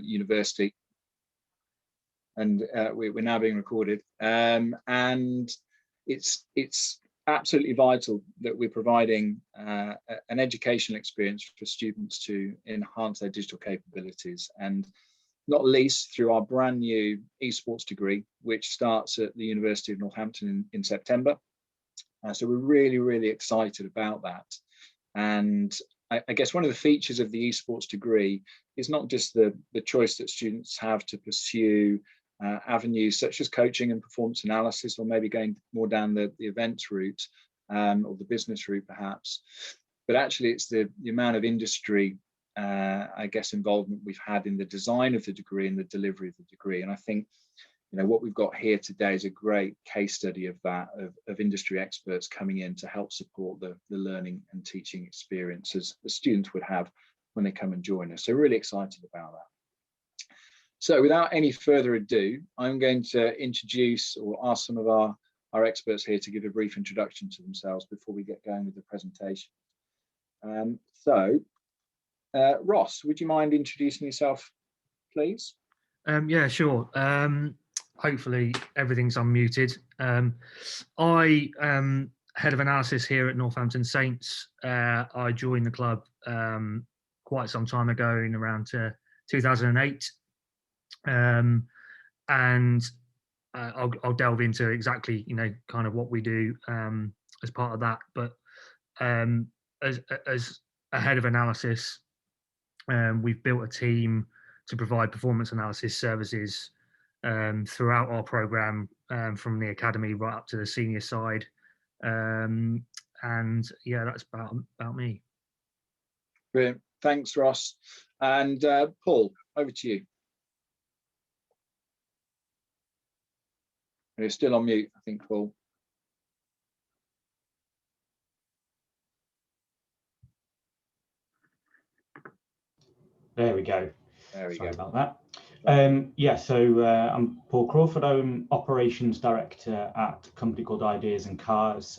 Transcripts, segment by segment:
university, and we're now being recorded. And it's absolutely vital that we're providing an educational experience for students to enhance their digital capabilities, and not least through our brand new esports degree, which starts at the University of Northampton in September. So we're really, really excited about that. And I guess one of the features of the esports degree is not just the choice that students have to pursue avenues such as coaching and performance analysis, or maybe going more down the events route or the business route perhaps, but actually it's the amount of industry I guess involvement we've had in the design of the degree and the delivery of the degree. And I think what we've got here today is a great case study of that, of industry experts coming in to help support the learning and teaching experiences the students would have when they come and join us. So really excited about that. So without any further ado, I'm going to introduce or ask some of our experts here to give a brief introduction to themselves before we get going with the presentation. Ross, would you mind introducing yourself, please? Yeah, sure. Hopefully everything's unmuted. I am head of analysis here at Northampton Saints. I joined the club quite some time ago, in around 2008. And I'll delve into exactly, kind of what we do as part of that. But as a head of analysis, we've built a team to provide performance analysis services throughout our program, from the academy right up to the senior side. And yeah, that's about me. Brilliant. Thanks, Ross. And Paul, over to you. You're still on mute, I think, Paul. There we go. Sorry about that. Yeah, so I'm Paul Crawford. I'm Operations Director at a company called Ideas and Cars.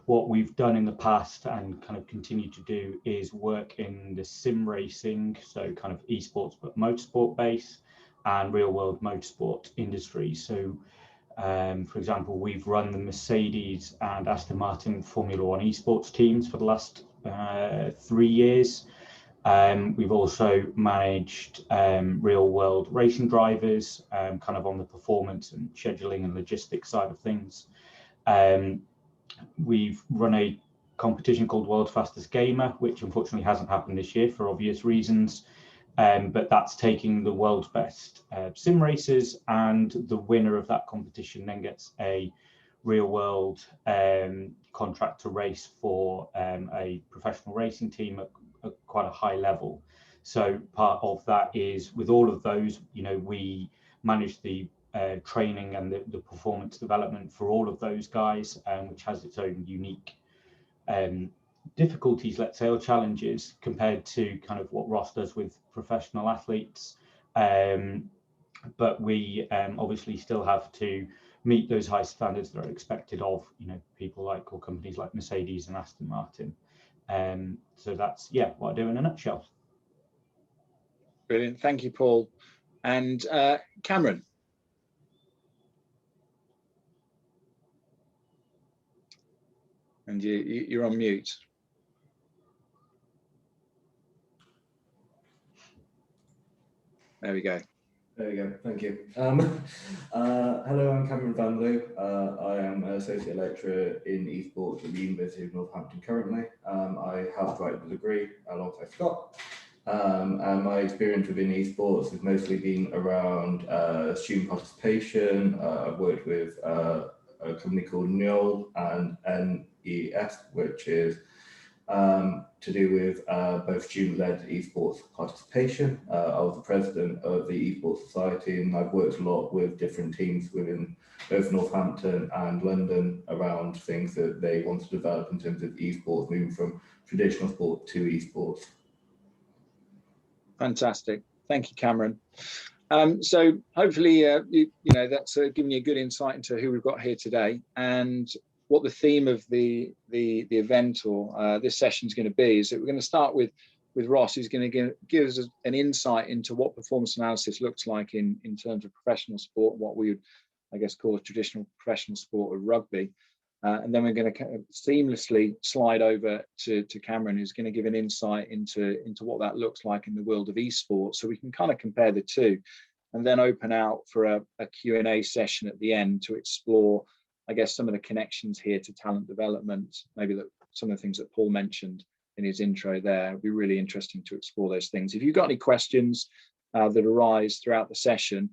What we've done in the past and kind of continue to do is work in the sim racing, so kind of esports but motorsport base, and real world motorsport industry. So for example, we've run the Mercedes and Aston Martin Formula One esports teams for the last 3 years. We've also managed real world racing drivers, kind of on the performance and scheduling and logistics side of things. We've run a competition called World's Fastest Gamer, which unfortunately hasn't happened this year for obvious reasons. But that's taking the world's best sim racers, and the winner of that competition then gets a real world contract to race for a professional racing team at quite a high level. So part of that is, with all of those, we manage the training and the performance development for all of those guys, which has its own unique difficulties, let's say, or challenges compared to kind of what Ross does with professional athletes. But we obviously still have to meet those high standards that are expected of people like, or companies like Mercedes and Aston Martin. So that's what I do in a nutshell. Brilliant, thank you, Paul. And Cameron. And you're on mute. There we go. There we go, thank you. Hello, I'm Cameron Van Loo. I am an associate lecturer in esports at the University of Northampton currently. I helped write the degree alongside Scott. And my experience within esports has mostly been around student participation. I've worked with a company called NEOL and NES, which is to do with both student-led esports participation. I was the president of the Esports Society, and I've worked a lot with different teams within both Northampton and London around things that they want to develop in terms of esports, moving from traditional sport to esports. Fantastic, thank you, Cameron. So hopefully, that's given you a good insight into who we've got here today and what the theme of the event or this session is going to be. Is that we're going to start with with Ross, who's going to give us an insight into what performance analysis looks like in terms of professional sport, what we would, I guess, call a traditional professional sport of rugby. And then we're going to seamlessly slide over to Cameron, who's going to give an insight into what that looks like in the world of esports, so we can kind of compare the two, and then open out for a Q&A session at the end to explore, I guess, some of the connections here to talent development, maybe some of the things that Paul mentioned in his intro there. It'd be really interesting to explore those things. If you've got any questions that arise throughout the session,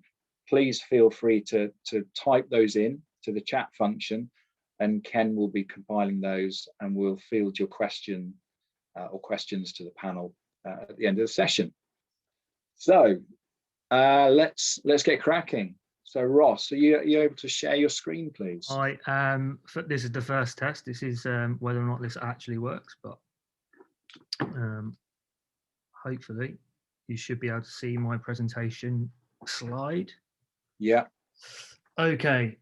please feel free to type those in to the chat function, and Ken will be compiling those, and we'll field your question or questions to the panel at the end of the session. So let's get cracking. So Ross, are you able to share your screen, please? I am. This is the first test. This is whether or not this actually works, but hopefully you should be able to see my presentation slide. Yeah. Okay.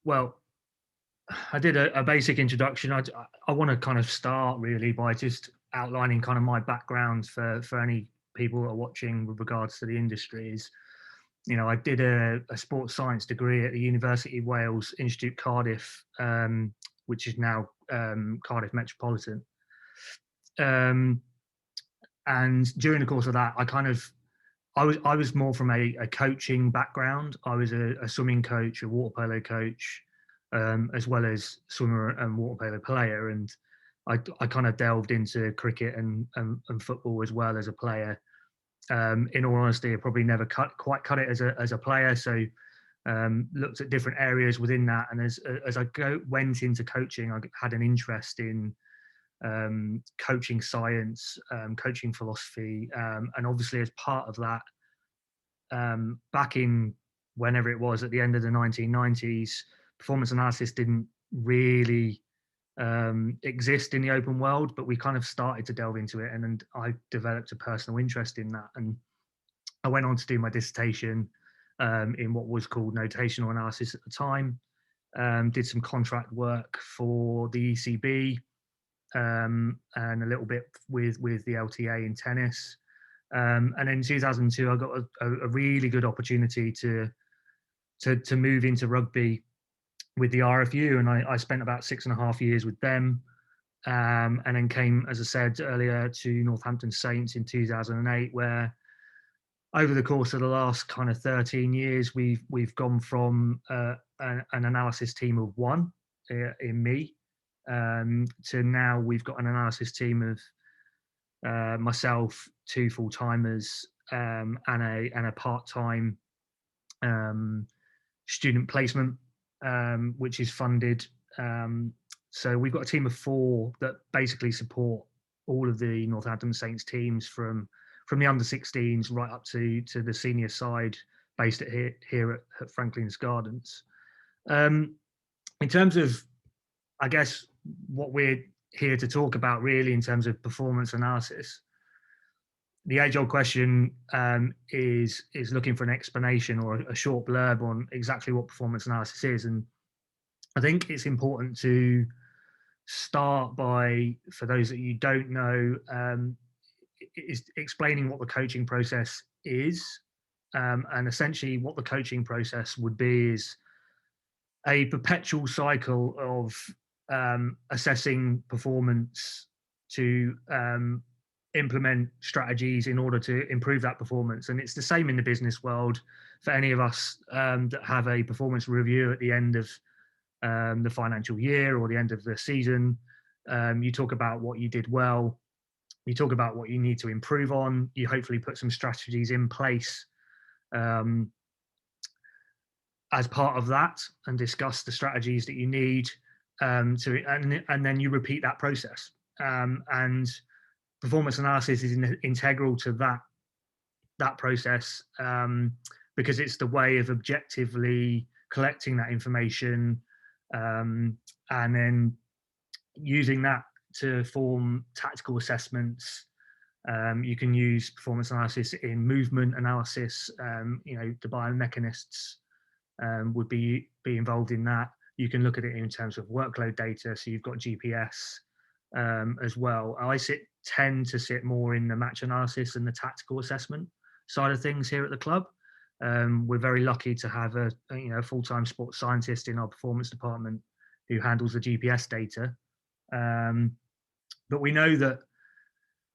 Well, I did a basic introduction. I want to kind of start really by just outlining kind of my background for any people that are watching with regards to the industry. Is, you know, I did a sports science degree at the University of Wales Institute Cardiff, which is now Cardiff Metropolitan. And during the course of that, I was more from a coaching background. I was a swimming coach, a water polo coach, as well as swimmer and water polo player. And I kind of delved into cricket and football as well as a player. In all honesty, I probably never quite cut it as a player. So looked at different areas within that. And as I went into coaching, I had an interest in coaching science, coaching philosophy, and obviously as part of that, back in whenever it was at the end of the 1990s, performance analysis didn't really exist in the open world, but we kind of started to delve into it, and I developed a personal interest in that, and I went on to do my dissertation in what was called notational analysis at the time. Did some contract work for the ECB, and a little bit with the LTA in tennis. And in 2002, I got a really good opportunity to move into rugby with the RFU, and I spent about 6.5 years with them, and then came, as I said earlier, to Northampton Saints in 2008, where over the course of the last kind of 13 years, we've gone from an analysis team of one in me, to now we've got an analysis team of myself, 2 full-timers, and a part-time student placement, which is funded. So we've got a team of 4 that basically support all of the Northampton Saints teams from the under-16s right up to the senior side, based here at Franklin's Gardens. In terms of, I guess, what we're here to talk about really in terms of performance analysis, the age-old question is looking for an explanation or a short blurb on exactly what performance analysis is. And I think it's important to start by, for those that you don't know, is explaining what the coaching process is. And essentially what the coaching process would be is a perpetual cycle of assessing performance to implement strategies in order to improve that performance. And it's the same in the business world for any of us that have a performance review at the end of the financial year or the end of the season. You talk about what you did well, you talk about what you need to improve on, you hopefully put some strategies in place as part of that, and discuss the strategies that you need and then you repeat that process. And performance analysis is integral to that process, because it's the way of objectively collecting that information, and then using that to form tactical assessments. You can use performance analysis in movement analysis. The biomechanists would be involved in that. You can look at it in terms of workload data, so you've got GPS as well. I sit tend to sit more in the match analysis and the tactical assessment side of things here at the club. We're very lucky to have a full-time sports scientist in our performance department who handles the GPS data. But we know that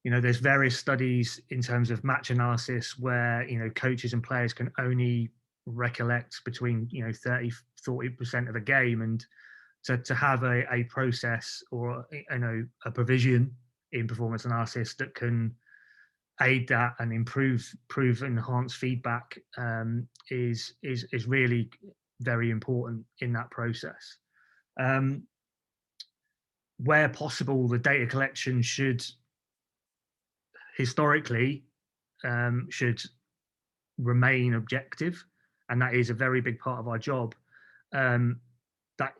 there's various studies in terms of match analysis where coaches and players can only recollect between 30-40% of a game, and to have a process or a provision in performance analysis that can aid that and improve enhance feedback is really very important in that process. Where possible, the data collection should historically should remain objective, and that is a very big part of our job. That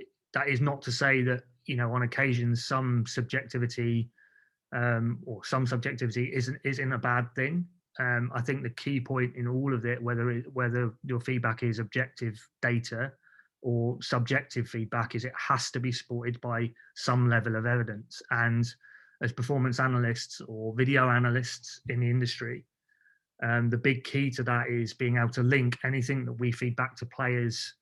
is not to say that on occasions some subjectivity isn't a bad thing. I think the key point in all of it, whether your feedback is objective data or subjective feedback, is it has to be supported by some level of evidence. And as performance analysts or video analysts in the industry, the big key to that is being able to link anything that we feed back to players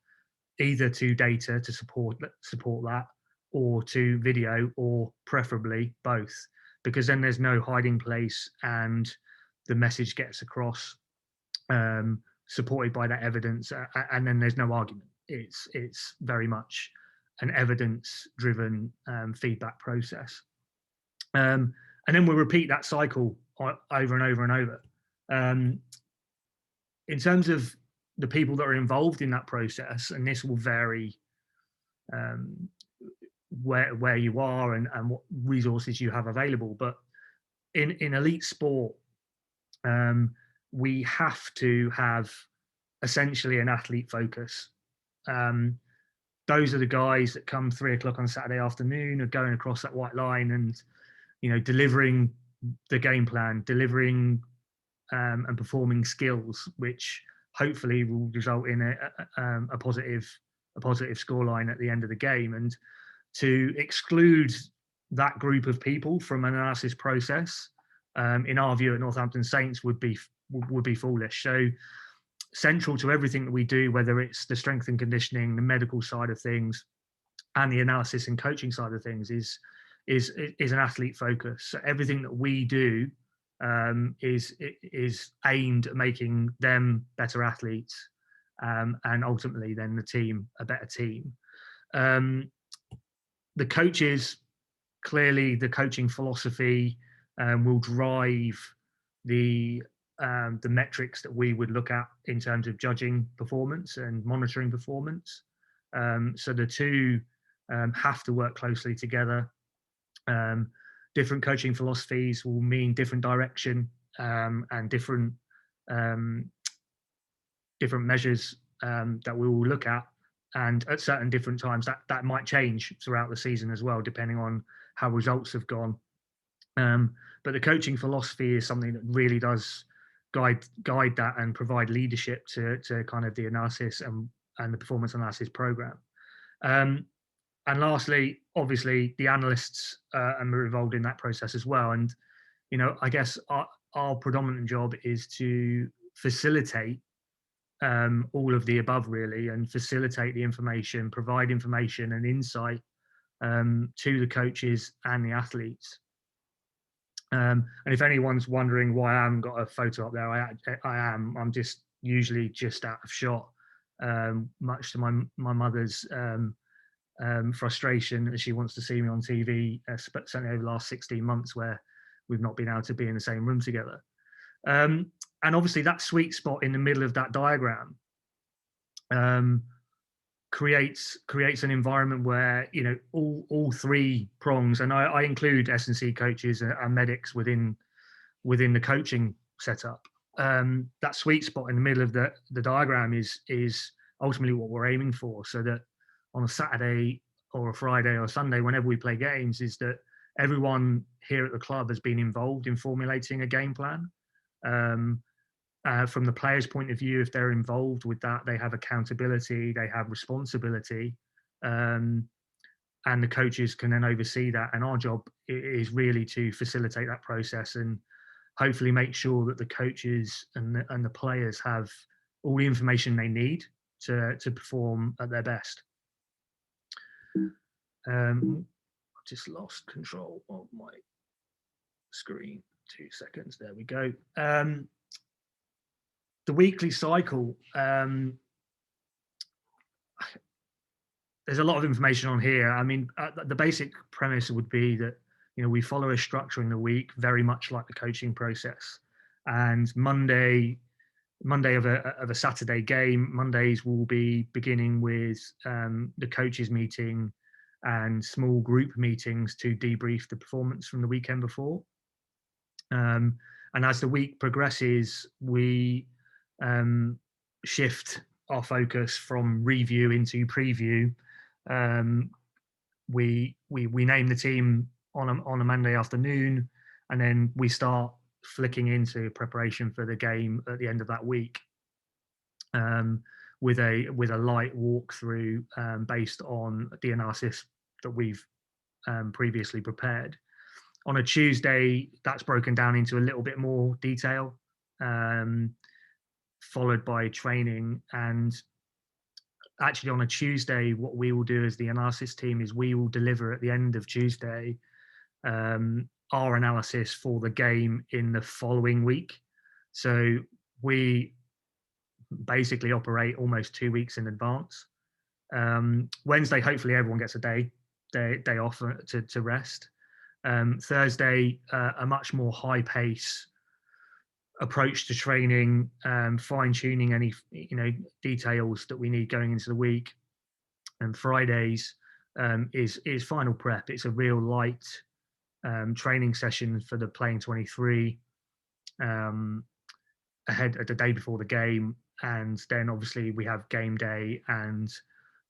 either to data to support that, or to video, or preferably both, because then there's no hiding place and the message gets across, supported by that evidence, and then there's no argument. It's very much an evidence-driven feedback process, and then we'll repeat that cycle over and over and over. In terms of the people that are involved in that process, and this will vary where you are and what resources you have available, but in elite sport, we have to have essentially an athlete focus. Those are the guys that come 3 o'clock on Saturday afternoon, are going across that white line and delivering the game plan, delivering and performing skills, which hopefully will result in a positive scoreline at the end of the game. And to exclude that group of people from an analysis process, in our view at Northampton Saints, would be foolish. So central to everything that we do, whether it's the strength and conditioning, the medical side of things, and the analysis and coaching side of things, is an athlete focus. So everything that we do is aimed at making them better athletes, and ultimately then the team a better team. The coaches, clearly the coaching philosophy will drive the metrics that we would look at in terms of judging performance and monitoring performance. So the two have to work closely together. Different coaching philosophies will mean different direction, and different measures that we will look at, and at certain different times that might change throughout the season as well, depending on how results have gone. But the coaching philosophy is something that really does guide that and provide leadership to kind of the analysis and the performance analysis program. And lastly, obviously, the analysts are involved in that process as well. And, I guess our predominant job is to facilitate all of the above, really, and facilitate the information, provide information and insight to the coaches and the athletes. And if anyone's wondering why I haven't got a photo up there, I'm just usually just out of shot, much to my mother's frustration, as she wants to see me on TV, certainly over the last 16 months where we've not been able to be in the same room together. And obviously that sweet spot in the middle of that diagram creates an environment where all three prongs, and I include S&C coaches and medics within the coaching setup. That sweet spot in the middle of the diagram is ultimately what we're aiming for, so that on a Saturday or a Friday or Sunday, whenever we play games, is that everyone here at the club has been involved in formulating a game plan. From the players' point of view, if they're involved with that, they have accountability, they have responsibility. and the coaches can then oversee that. And our job is really to facilitate that process and hopefully make sure that the coaches and the players have all the information they need to perform at their best. I've just lost control of my screen. 2 seconds. There we go. The weekly cycle. There's a lot of information on here. I mean, the basic premise would be that, you know, we follow a structure in the week, very much like the coaching process. And Monday of a Saturday game, Mondays will be beginning with the coaches meeting and small group meetings to debrief the performance from the weekend before. And as the week progresses, we shift our focus from review into preview. We name the team on a Monday afternoon, and then we start flicking into preparation for the game at the end of that week, with a light walkthrough based on the analysis that we've previously prepared. On a Tuesday, that's broken down into a little bit more detail, followed by training. And actually on a Tuesday, what we will do as the analysis team is we will deliver at the end of Tuesday our analysis for the game in the following week. So we basically operate almost 2 weeks in advance. Wednesday, hopefully everyone gets a day off to rest. Thursday, a much more high pace approach to training, fine tuning any details that we need going into the week. And Fridays is final prep. It's a real light training session for the playing 23 ahead at the day before the game, and then obviously we have game day, and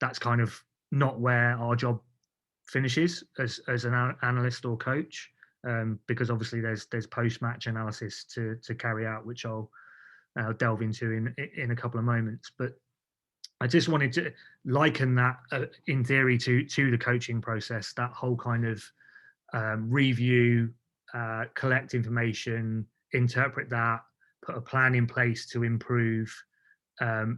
that's kind of not where our job finishes as an analyst or coach, because obviously there's post-match analysis to carry out, which I'll delve into in a couple of moments. But I just wanted to liken that in theory to the coaching process, that whole kind of review, collect information, interpret that, put a plan in place to improve,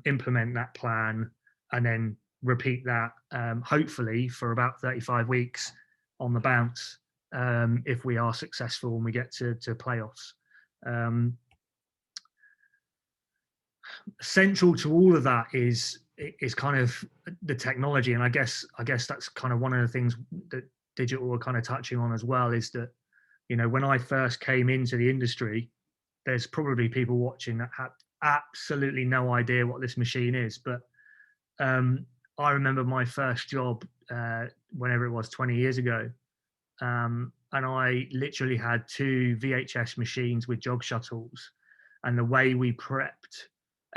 implement that plan, and then repeat that hopefully for about 35 weeks on the bounce, if we are successful and we get to playoffs. Central to all of that is kind of the technology, and I guess that's kind of one of the things that digital are kind of touching on as well, is that, you know, when I first came into the industry, there's probably people watching that had absolutely no idea what this machine is. But I remember my first job, whenever it was 20 years ago, and I literally had 2 VHS machines with jog shuttles, and the way we prepped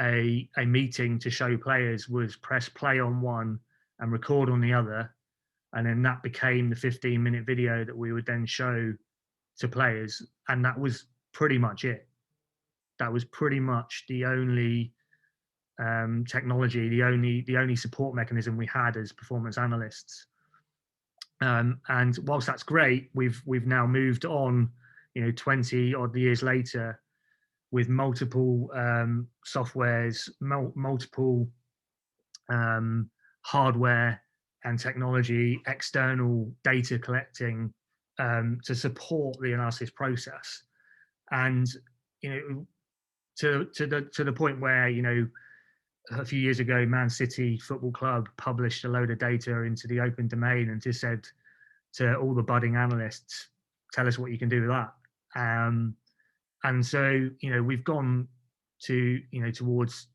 a meeting to show players was press play on one and record on the other, and then that became the 15-minute video that we would then show to players, and that was pretty much it. That was pretty much the only technology, the only support mechanism we had as performance analysts. And whilst that's great, we've now moved on, 20 odd years later, with multiple softwares, multiple hardware and technology, external data collecting to support the analysis process. And to the point where, a few years ago, Man City Football Club published a load of data into the open domain and just said to all the budding analysts, tell us what you can do with that. And so, we've gone to, towards,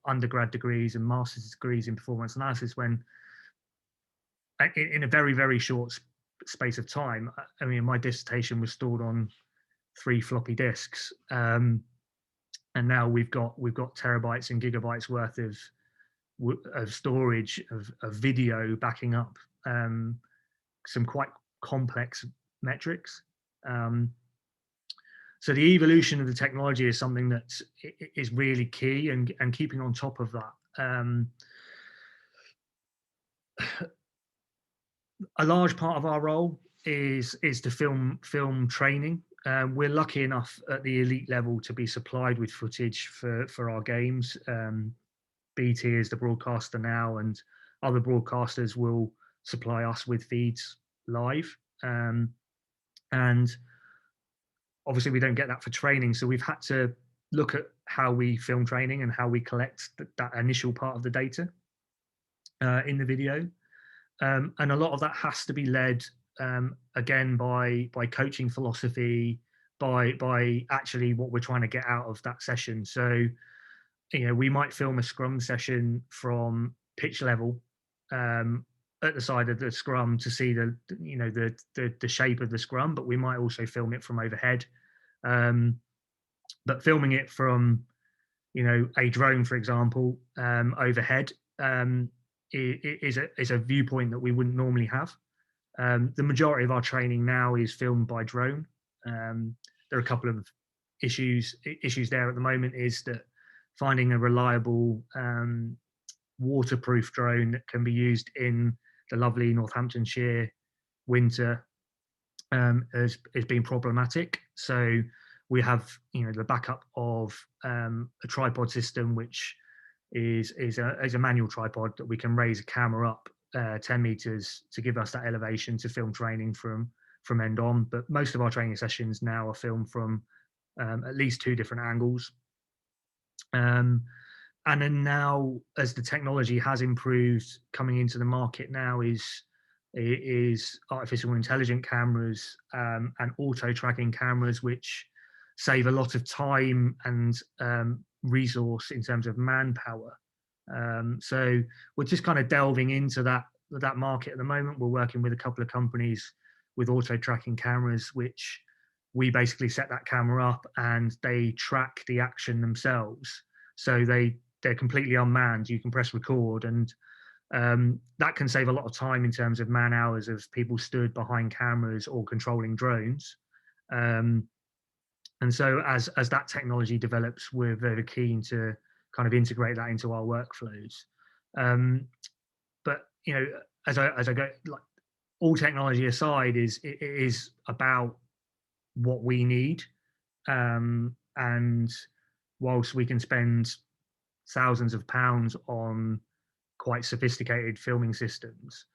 undergrad degrees and master's degrees in performance analysis, when in a very, very short space of time, I mean, my dissertation was stored on 3 floppy disks. And now we've got terabytes and gigabytes worth of storage of video backing up some quite complex metrics. So the evolution of the technology is something that is really key, and keeping on top of that. a large part of our role is to film training. We're lucky enough at the elite level to be supplied with footage for our games. BT is the broadcaster now, and other broadcasters will supply us with feeds live. And obviously we don't get that for training, so we've had to look at how we film training and how we collect that initial part of the data in the video. And a lot of that has to be led again by coaching philosophy, by actually what we're trying to get out of that session. So, we might film a scrum session from pitch level at the side of the scrum to see the shape of the scrum, but we might also film it from overhead. But filming it from a drone, for example, overhead is a viewpoint that we wouldn't normally have. The majority of our training now is filmed by drone. There are a couple of issues there at the moment. Is that finding a reliable waterproof drone that can be used in the lovely Northamptonshire winter has been problematic. So we have the backup of a tripod system, which is a manual tripod that we can raise a camera up 10 meters to give us that elevation to film training from end on. But most of our training sessions now are filmed from at least 2 different angles. And then now, as the technology has improved, coming into the market now is artificial intelligent cameras and auto tracking cameras, which save a lot of time and resource in terms of manpower. So we're just kind of delving into that market at the moment. We're working with a couple of companies with auto tracking cameras, which we basically set that camera up and they track the action themselves. So they're completely unmanned. You can press record, and that can save a lot of time in terms of man hours of people stood behind cameras or controlling drones. And so as that technology develops, we're very keen to kind of integrate that into our workflows. But as I go, like, all technology aside, it is about what we need. And whilst we can spend thousands of pounds on quite sophisticated filming systems,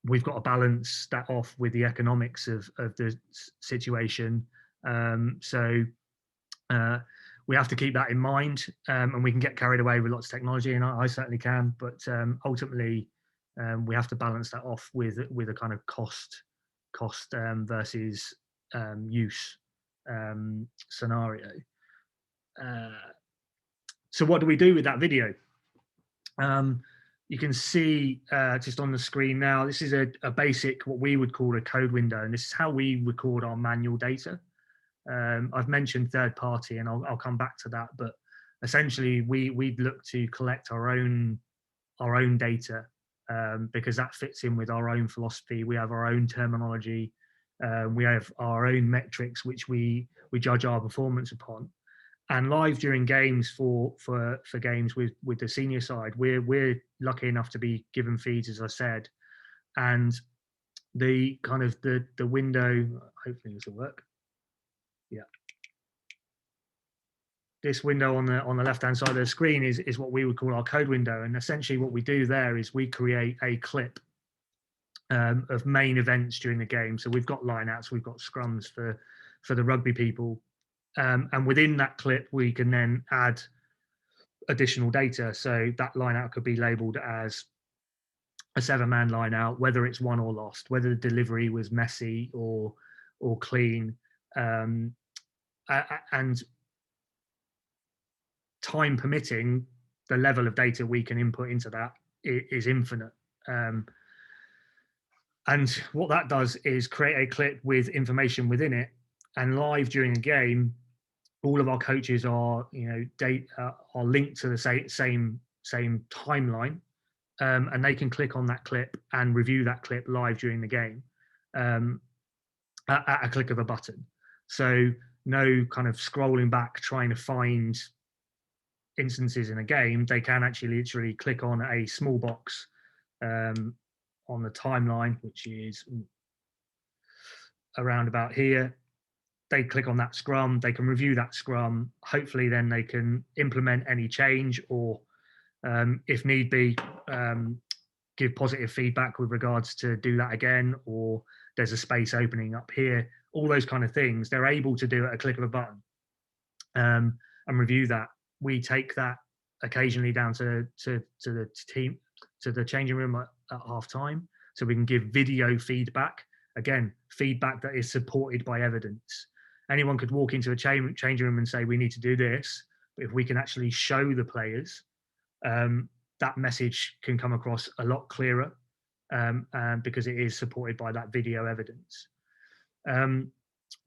we've got to balance that off with the economics of the situation. So we have to keep that in mind, and we can get carried away with lots of technology, and I certainly can, but ultimately we have to balance that off with a kind of cost versus use scenario. So what do we do with that video? You can see just on the screen now, this is a basic, what we would call a code window, and this is how we record our manual data. I've mentioned third party, and I'll come back to that, but essentially we'd look to collect our own data because that fits in with our own philosophy. We have our own terminology. We have our own metrics which we judge our performance upon. And live during games for games with the senior side, we're lucky enough to be given feeds, as I said, and the kind of the window. Hopefully this will work. Yeah, this window on the left hand side of the screen is what we would call our code window, and essentially what we do there is we create a clip of main events during the game. So we've got lineouts, we've got scrums for the rugby people. And within that clip, we can then add additional data. So that line out could be labeled as a 7-man line out, whether it's won or lost, whether the delivery was messy or clean, and time permitting, the level of data we can input into that is infinite. And what that does is create a clip with information within it, and live during a game, all of our coaches are are linked to the same timeline, and they can click on that clip and review that clip live during the game at a click of a button. So no kind of scrolling back trying to find instances in a game. They can actually literally click on a small box on on the timeline, which is around about here. They click on that scrum, they can review that scrum. Hopefully then they can implement any change, or if need be, give positive feedback with regards to do that again, or there's a space opening up here. All those kind of things, they're able to do at a click of a button, and review that. We take that occasionally down to the team, to the changing room at half time, so we can give video feedback. Again, feedback that is supported by evidence. Anyone could walk into a changing room and say, we need to do this, but if we can actually show the players, that message can come across a lot clearer, because it is supported by that video evidence.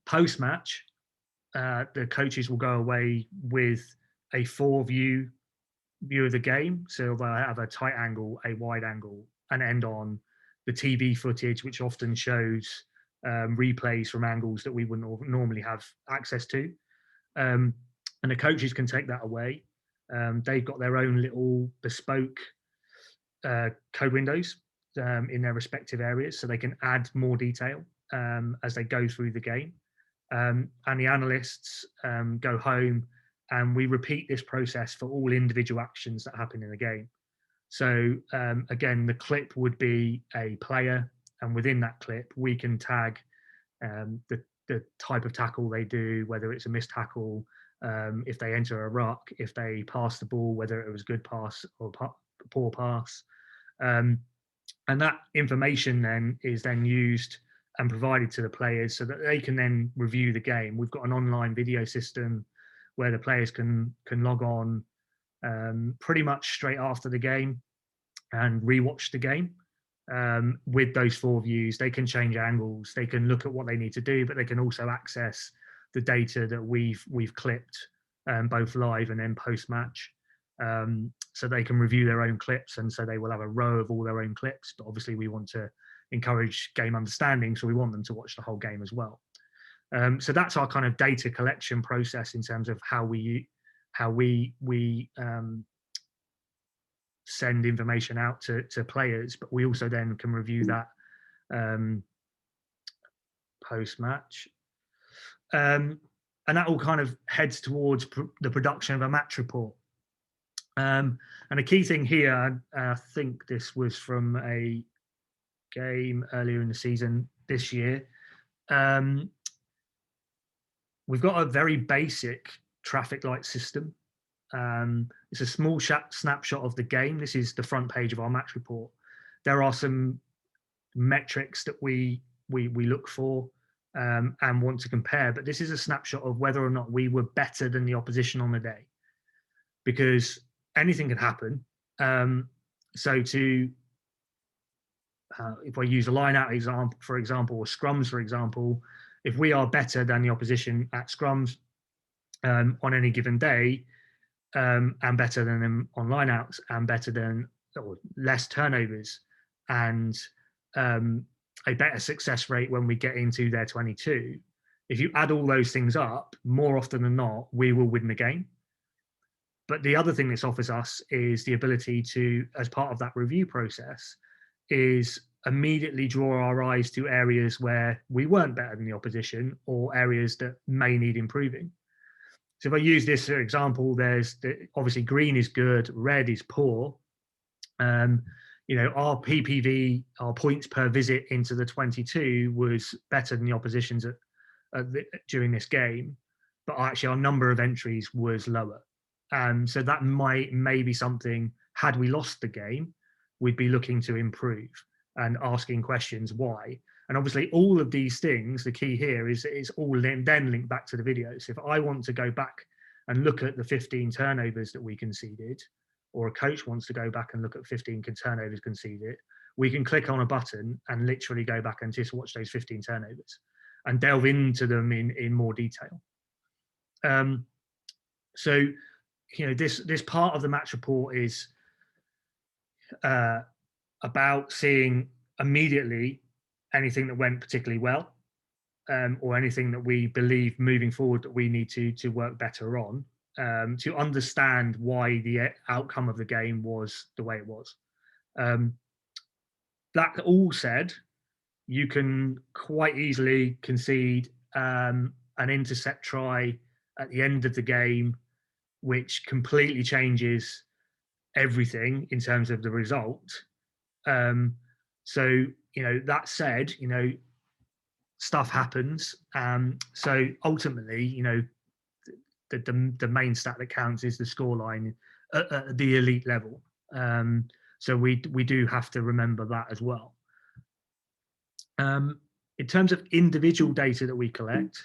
Post-match, the coaches will go away with a 4-view view of the game. So they'll have a tight angle, a wide angle, and end on the TV footage, which often shows replays from angles that we wouldn't normally have access to. And the coaches can take that away. They've got their own little bespoke code windows in their respective areas, so they can add more detail as they go through the game. And the analysts go home, and we repeat this process for all individual actions that happen in the game. So again, the clip would be a player, and within that clip, we can tag the type of tackle they do, whether it's a missed tackle, if they enter a ruck, if they pass the ball, whether it was good pass or poor pass. And that information then is then used and provided to the players so that they can then review the game. We've got an online video system where the players can log on pretty much straight after the game and rewatch the game with those 4 views. They can change angles, they can look at what they need to do, but they can also access the data that we've clipped, both live and then post-match. So they can review their own clips, and so they will have a row of all their own clips. But obviously we want to encourage game understanding, so we want them to watch the whole game as well. So that's our kind of data collection process in terms of how we send information out to players, but we also then can review that post-match. And that all kind of heads towards the production of a match report. And a key thing here, I think this was from a game earlier in the season this year. We've got a very basic traffic light system. It's a small snapshot of the game. This is the front page of our match report. There are some metrics that we look for and want to compare, but this is a snapshot of whether or not we were better than the opposition on the day, because anything can happen. So if I use a line out example, for example, or scrums, for example, if we are better than the opposition at scrums on any given day, and better than them on line outs, and better than, or less turnovers, and a better success rate when we get into their 22, if you add all those things up, more often than not, we will win the game. But the other thing this offers us is the ability to, as part of that review process, is immediately draw our eyes to areas where we weren't better than the opposition, or areas that may need improving. So if I use this for example, there's obviously green is good, red is poor. Our PPV, our points per visit into the 22 was better than the opposition's during this game, but actually our number of entries was lower. So that may be something, had we lost the game, we'd be looking to improve and asking questions why. And obviously all of these things, the key here is it's all then linked back to the video. So if I want to go back and look at the 15 turnovers that we conceded, or a coach wants to go back and look at 15 turnovers conceded, we can click on a button and literally go back and just watch those 15 turnovers and delve into them in more detail. So, this part of the match report is about seeing immediately anything that went particularly well, or anything that we believe moving forward that we need to work better on, to understand why the outcome of the game was the way it was. That all said, you can quite easily concede an intercept try at the end of the game, which completely changes everything in terms of the result. So, that said, stuff happens. So ultimately, the main stat that counts is the scoreline at the elite level. So we do have to remember that as well. In terms of individual data that we collect,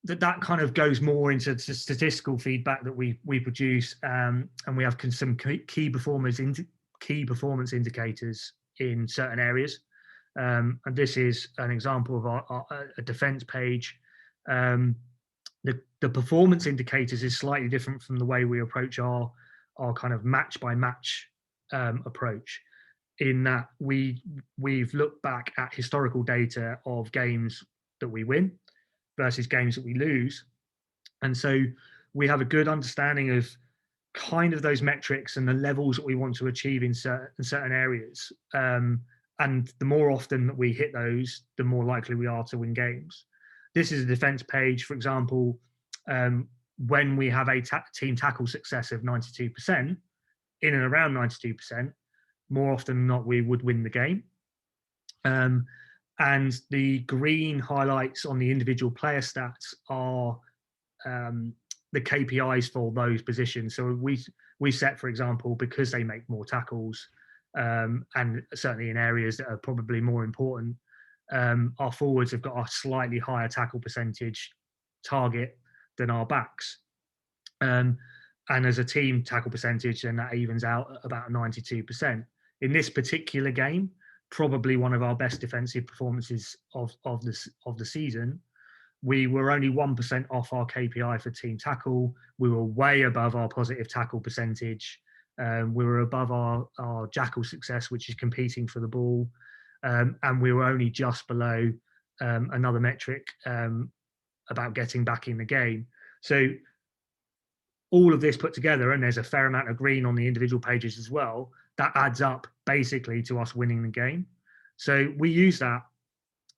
that kind of goes more into statistical feedback that we produce, and we have some key performance indicators in certain areas. And this is an example of a defense page. The performance indicators is slightly different from the way we approach our kind of match by match approach, in that we've looked back at historical data of games that we win versus games that we lose. And so we have a good understanding of kind of those metrics and the levels that we want to achieve in certain areas. And the more often that we hit those, the more likely we are to win games. This is a defense page, for example. When we have a team tackle success of 92%, in and around 92%, more often than not, we would win the game. And the green highlights on the individual player stats are the KPIs for those positions. So we set, for example, because they make more tackles, and certainly in areas that are probably more important, our forwards have got a slightly higher tackle percentage target than our backs. And as a team tackle percentage, then that evens out at about 92%. In this particular game, probably one of our best defensive performances of the season, we were only 1% off our KPI for team tackle. We were way above our positive tackle percentage. We were above our jackal success, which is competing for the ball. And we were only just below another metric about getting back in the game. So all of this put together, and there's a fair amount of green on the individual pages as well, that adds up basically to us winning the game. So we use that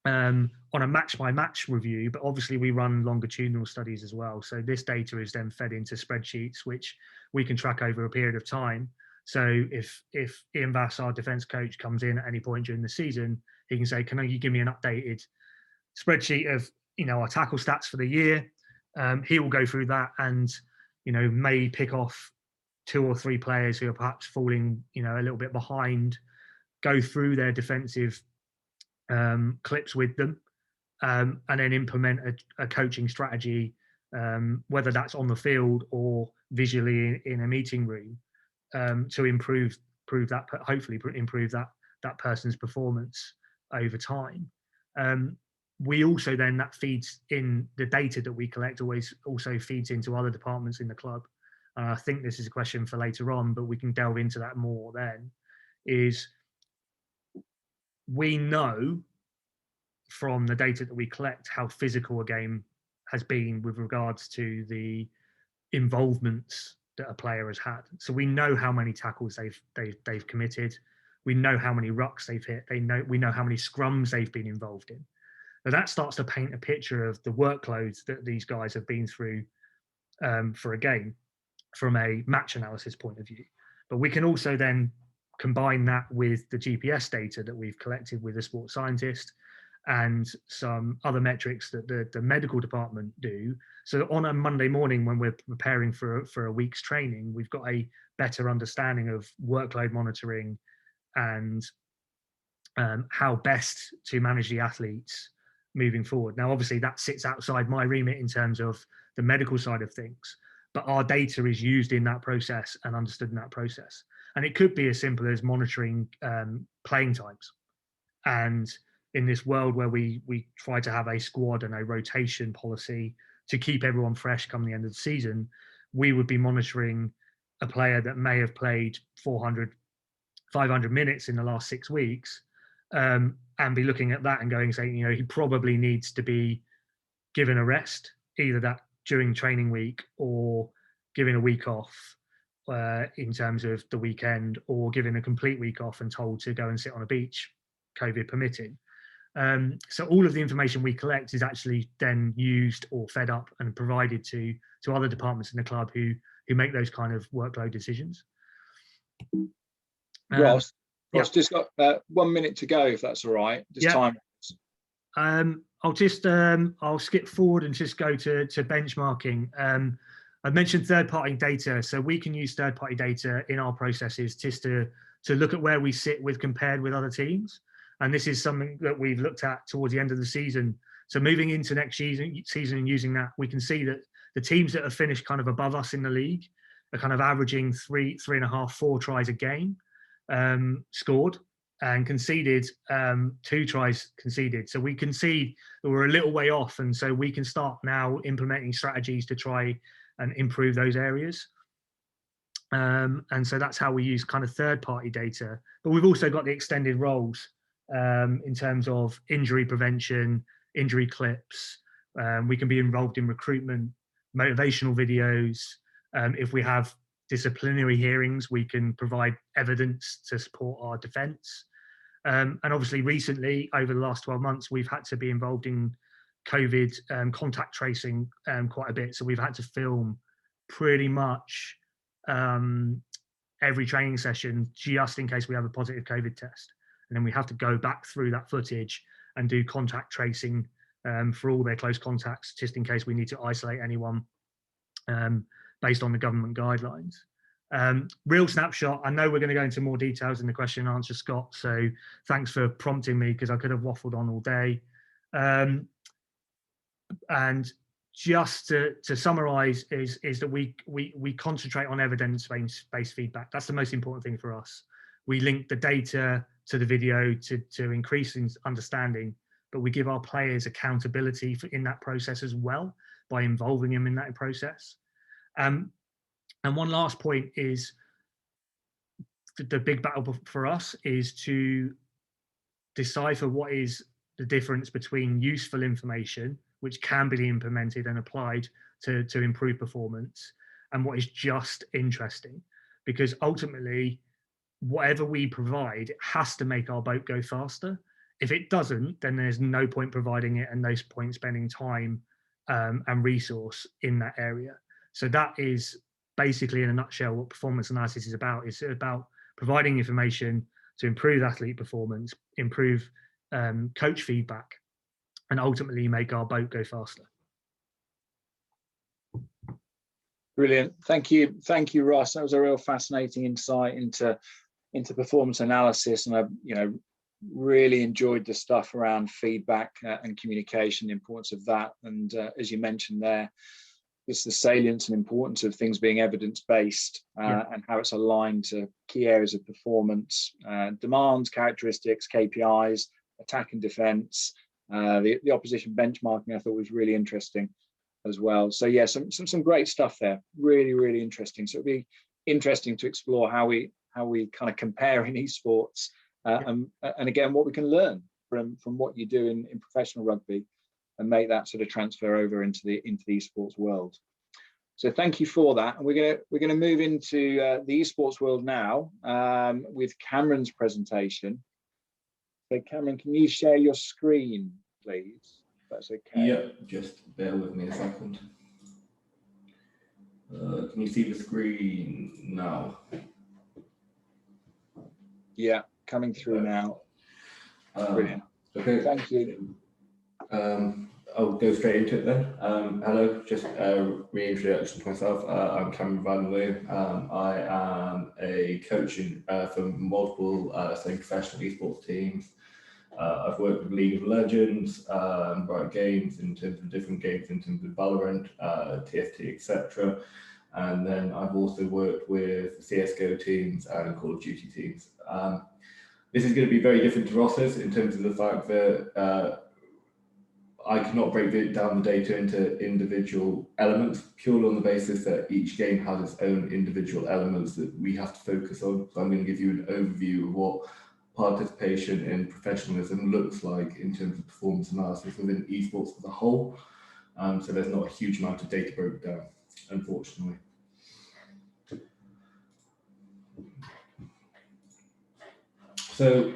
on a match by match review, but obviously we run longitudinal studies as well. So this data is then fed into spreadsheets, which we can track over a period of time. So if Ian Vass, our defence coach, comes in at any point during the season, he can say, can you give me an updated spreadsheet of our tackle stats for the year? He will go through that and may pick off 2 or 3 players who are perhaps falling a little bit behind, go through their defensive clips with them, and then implement a coaching strategy, whether that's on the field or visually in a meeting room, to hopefully improve that person's performance over time. We also then, that feeds in the data that we collect, also feeds into other departments in the club. I think this is a question for later on, but we can delve into that more then. Is we know from the data that we collect how physical a game has been with regards to the involvements that a player has had. So we know how many tackles they've committed. We know how many rucks they've hit. We know how many scrums they've been involved in. Now that starts to paint a picture of the workloads that these guys have been through for a game from a match analysis point of view. But we can also then combine that with the GPS data that we've collected with a sports scientist and some other metrics that the medical department do. So on a Monday morning, when we're preparing for a week's training, we've got a better understanding of workload monitoring and how best to manage the athletes moving forward. Now, obviously, that sits outside my remit in terms of the medical side of things, but our data is used in that process and understood in that process. And it could be as simple as monitoring playing times. And in this world where we try to have a squad and a rotation policy to keep everyone fresh come the end of the season, we would be monitoring a player that may have played 400, 500 minutes in the last 6 weeks, and be looking at that and saying, he probably needs to be given a rest, either that during training week or given a week off, in terms of the weekend, or given a complete week off and told to go and sit on a beach, COVID permitting. So all of the information we collect is actually then used or fed up and provided to other departments in the club who make those kind of workload decisions. Ross, just got 1 minute to go, if that's all right. Just time. I'll skip forward and just go to benchmarking. I mentioned third-party data, so we can use third-party data in our processes just to look at where we sit compared with other teams. And this is something that we've looked at towards the end of the season. So moving into next season and using that, we can see that the teams that have finished kind of above us in the league are kind of averaging 3.5, 4 tries a game scored, and conceded 2 tries conceded. So we can see that we're a little way off, and so we can start now implementing strategies to try and improve those areas. And so that's how we use kind of third-party data. But we've also got the extended roles in terms of injury prevention, injury clips. We can be involved in recruitment, motivational videos. If we have disciplinary hearings, we can provide evidence to support our defence. And obviously recently, over the last 12 months, we've had to be involved in COVID contact tracing quite a bit. So we've had to film pretty much every training session just in case we have a positive COVID test. And then we have to go back through that footage and do contact tracing for all their close contacts, just in case we need to isolate anyone based on the government guidelines. Real snapshot, I know we're going to go into more details in the question and answer, Scott, so thanks for prompting me, because I could have waffled on all day. And just to summarize is that we concentrate on evidence-based feedback. That's the most important thing for us. We link the data to the video to increase understanding, but we give our players accountability in that process as well by involving them in that process. And one last point is the big battle for us is to decipher what is the difference between useful information, which can be implemented and applied to improve performance, and what is just interesting. Because ultimately, whatever we provide, it has to make our boat go faster. If it doesn't, then there's no point providing it and no point spending time and resource in that area. So that is basically, in a nutshell, what performance analysis is about. It's about providing information to improve athlete performance, improve coach feedback, and ultimately make our boat go faster. Brilliant. Thank you, Ross. That was a real fascinating insight into performance analysis, and I really enjoyed the stuff around feedback and communication, the importance of that. And as you mentioned there, it's the salience and importance of things being evidence-based and how it's aligned to key areas of performance, demands, characteristics, KPIs, attack and defense. The opposition benchmarking I thought was really interesting as well. So yeah, some great stuff there. Really, really interesting. So it'll be interesting to explore how we kind of compare in esports and again what we can learn from what you do in professional rugby, and make that sort of transfer over into the esports world. So thank you for that. And we're gonna move into the esports world now with Cameron's presentation. So Cameron, can you share your screen, please? If that's okay. Yep, just bear with me a second. Can you see the screen now? Yeah, coming through now. Brilliant. Okay, thank you. I'll go straight into it then. Hello, just a reintroduction to myself. I'm Cameron Van Loo. I am a coach for multiple professional esports teams. I've worked with League of Legends, Bright Games, in terms of different games, in terms of Valorant, TFT, etc. And then I've also worked with CSGO teams and Call of Duty teams. This is going to be very different to Ross's in terms of the fact that I cannot break down the data into individual elements purely on the basis that each game has its own individual elements that we have to focus on. So I'm going to give you an overview of what participation in professionalism looks like in terms of performance analysis within esports as a whole. So there's not a huge amount of data broken down, unfortunately. So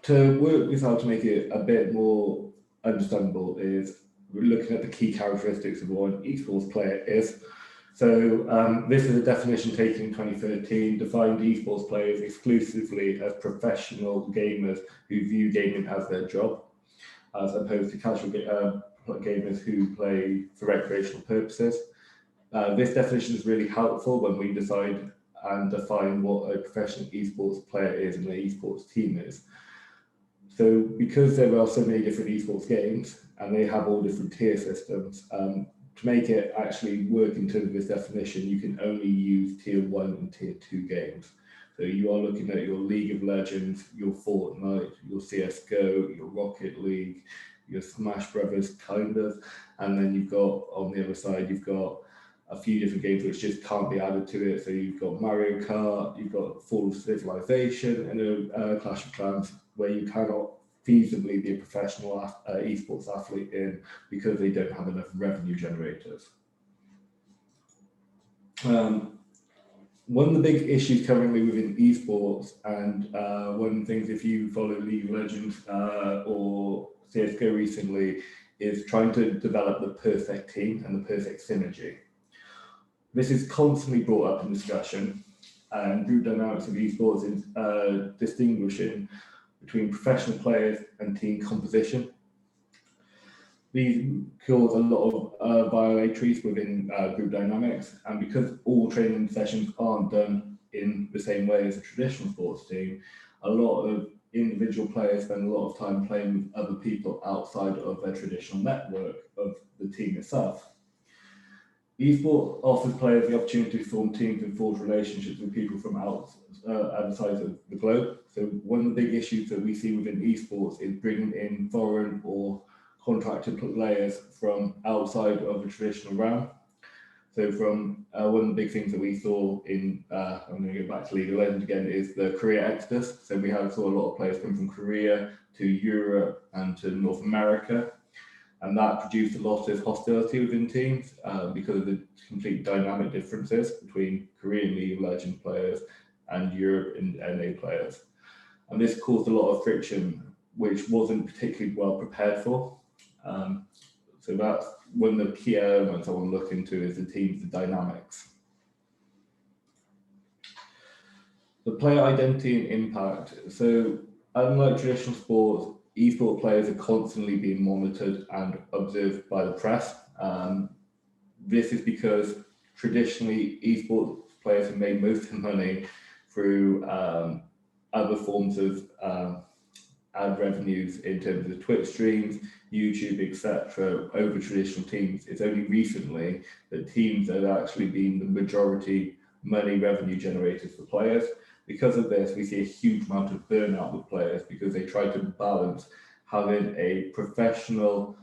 to work this out to make it a bit more understandable is looking at the key characteristics of what an esports player is. So this is a definition taken in 2013, defined esports players exclusively as professional gamers who view gaming as their job, as opposed to casual gamers who play for recreational purposes. This definition is really helpful when we decide and define what a professional esports player is and an esports team is. So because there are so many different esports games and they have all different tier systems, to make it actually work in terms of this definition, you can only use tier 1 and tier 2 games. So you are looking at your League of Legends, your Fortnite, your CSGO, your Rocket League, your Smash Brothers kind of, and then you've got on the other side, you've got a few different games which just can't be added to it. So you've got Mario Kart, you've got Fall of Civilization, and a Clash of Clans, where you cannot feasibly be a professional esports athlete in because they don't have enough revenue generators. One of the big issues currently within esports, and one of the things if you follow League of Legends or CSGO recently, is trying to develop the perfect team and the perfect synergy. This is constantly brought up in discussion, and group dynamics of esports is distinguishing between professional players and team composition. These cause a lot of violatories within group dynamics, and because all training sessions aren't done in the same way as a traditional sports team, a lot of individual players spend a lot of time playing with other people outside of their traditional network of the team itself. Esports offers players the opportunity to form teams and forge relationships with people from outside of the globe. So one of the big issues that we see within esports is bringing in foreign or contracted players from outside of the traditional realm. So from one of the big things that we saw in, I'm going to go back to League of Legends again, is the Korea exodus. So we saw a lot of players come from Korea to Europe and to North America. And that produced a lot of hostility within teams because of the complete dynamic differences between Korean League of Legends players and Europe and NA players. And this caused a lot of friction, which wasn't particularly well prepared for. So that's one of the key elements I want to look into is the teams, the dynamics. The player identity and impact. So unlike traditional sports, esports players are constantly being monitored and observed by the press. This is because traditionally esports players have made most of the money through other forms of ad revenues in terms of Twitch streams, YouTube, etc. over traditional teams. It's only recently that teams have actually been the majority money revenue generators for players. Because of this, we see a huge amount of burnout with players because they try to balance having a professional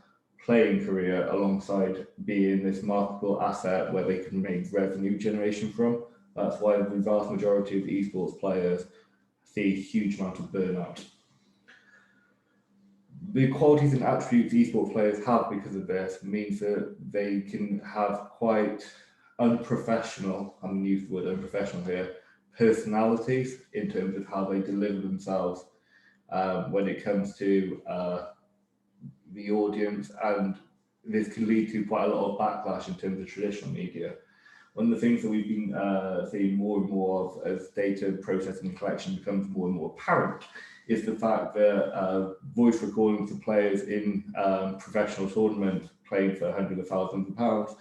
playing career alongside being this marketable asset where they can make revenue generation from. That's why the vast majority of esports players see a huge amount of burnout. The qualities and attributes esports players have because of this means that they can have quite unprofessional, I'm going to use the word unprofessional here, personalities in terms of how they deliver themselves when it comes to the audience, and this can lead to quite a lot of backlash in terms of traditional media. One of the things that we've been seeing more and more of as data processing and collection becomes more and more apparent is the fact that voice recordings of players in professional tournaments playing for hundreds of thousands of pounds,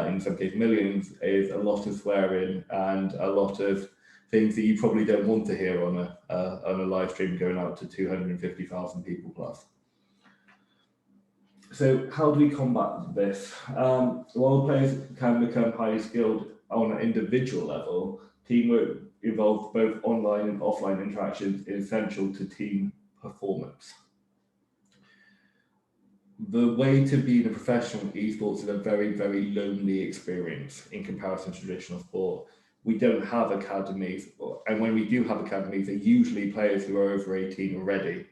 in some cases millions, is a lot of swearing and a lot of things that you probably don't want to hear on a live stream going out to 250,000 people plus. So how do we combat this? While players can become highly skilled on an individual level, teamwork involves both online and offline interactions is essential to team performance. The way to be in a professional esports is a very, very lonely experience in comparison to traditional sport. We don't have academies, and when we do have academies, they're usually players who are over 18 already.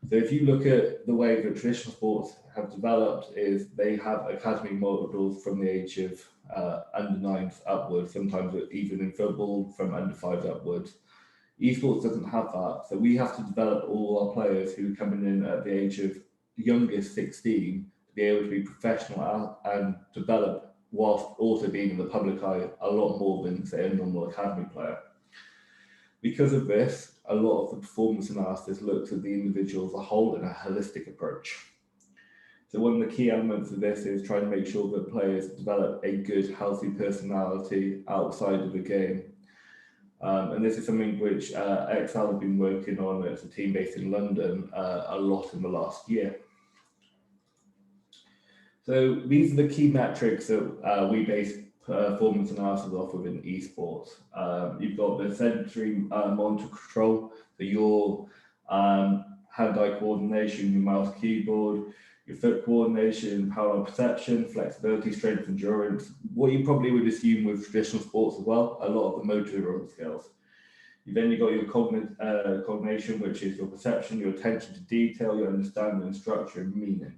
So if you look at the way that traditional sports have developed, is they have academy models from the age of under 9s upwards, sometimes even in football from under 5s upwards. Esports doesn't have that, so we have to develop all our players who are coming in at the age of the youngest 16 to be able to be professional and develop whilst also being in the public eye a lot more than, say, a normal academy player. Because of this, a lot of the performance analysis looks at the individual as a whole in a holistic approach. So one of the key elements of this is trying to make sure that players develop a good, healthy personality outside of the game. And this is something which Excel have been working on as a team based in London a lot in the last year. So these are the key metrics that we base performance analysis off of in esports. You've got the sensory monitor control, so your hand-eye coordination, your mouse keyboard, your foot coordination, parallel perception, flexibility, strength, endurance, what you probably would assume with traditional sports as well, a lot of the motor skills. You've got your cognition, which is your perception, your attention to detail, your understanding and structure and meaning.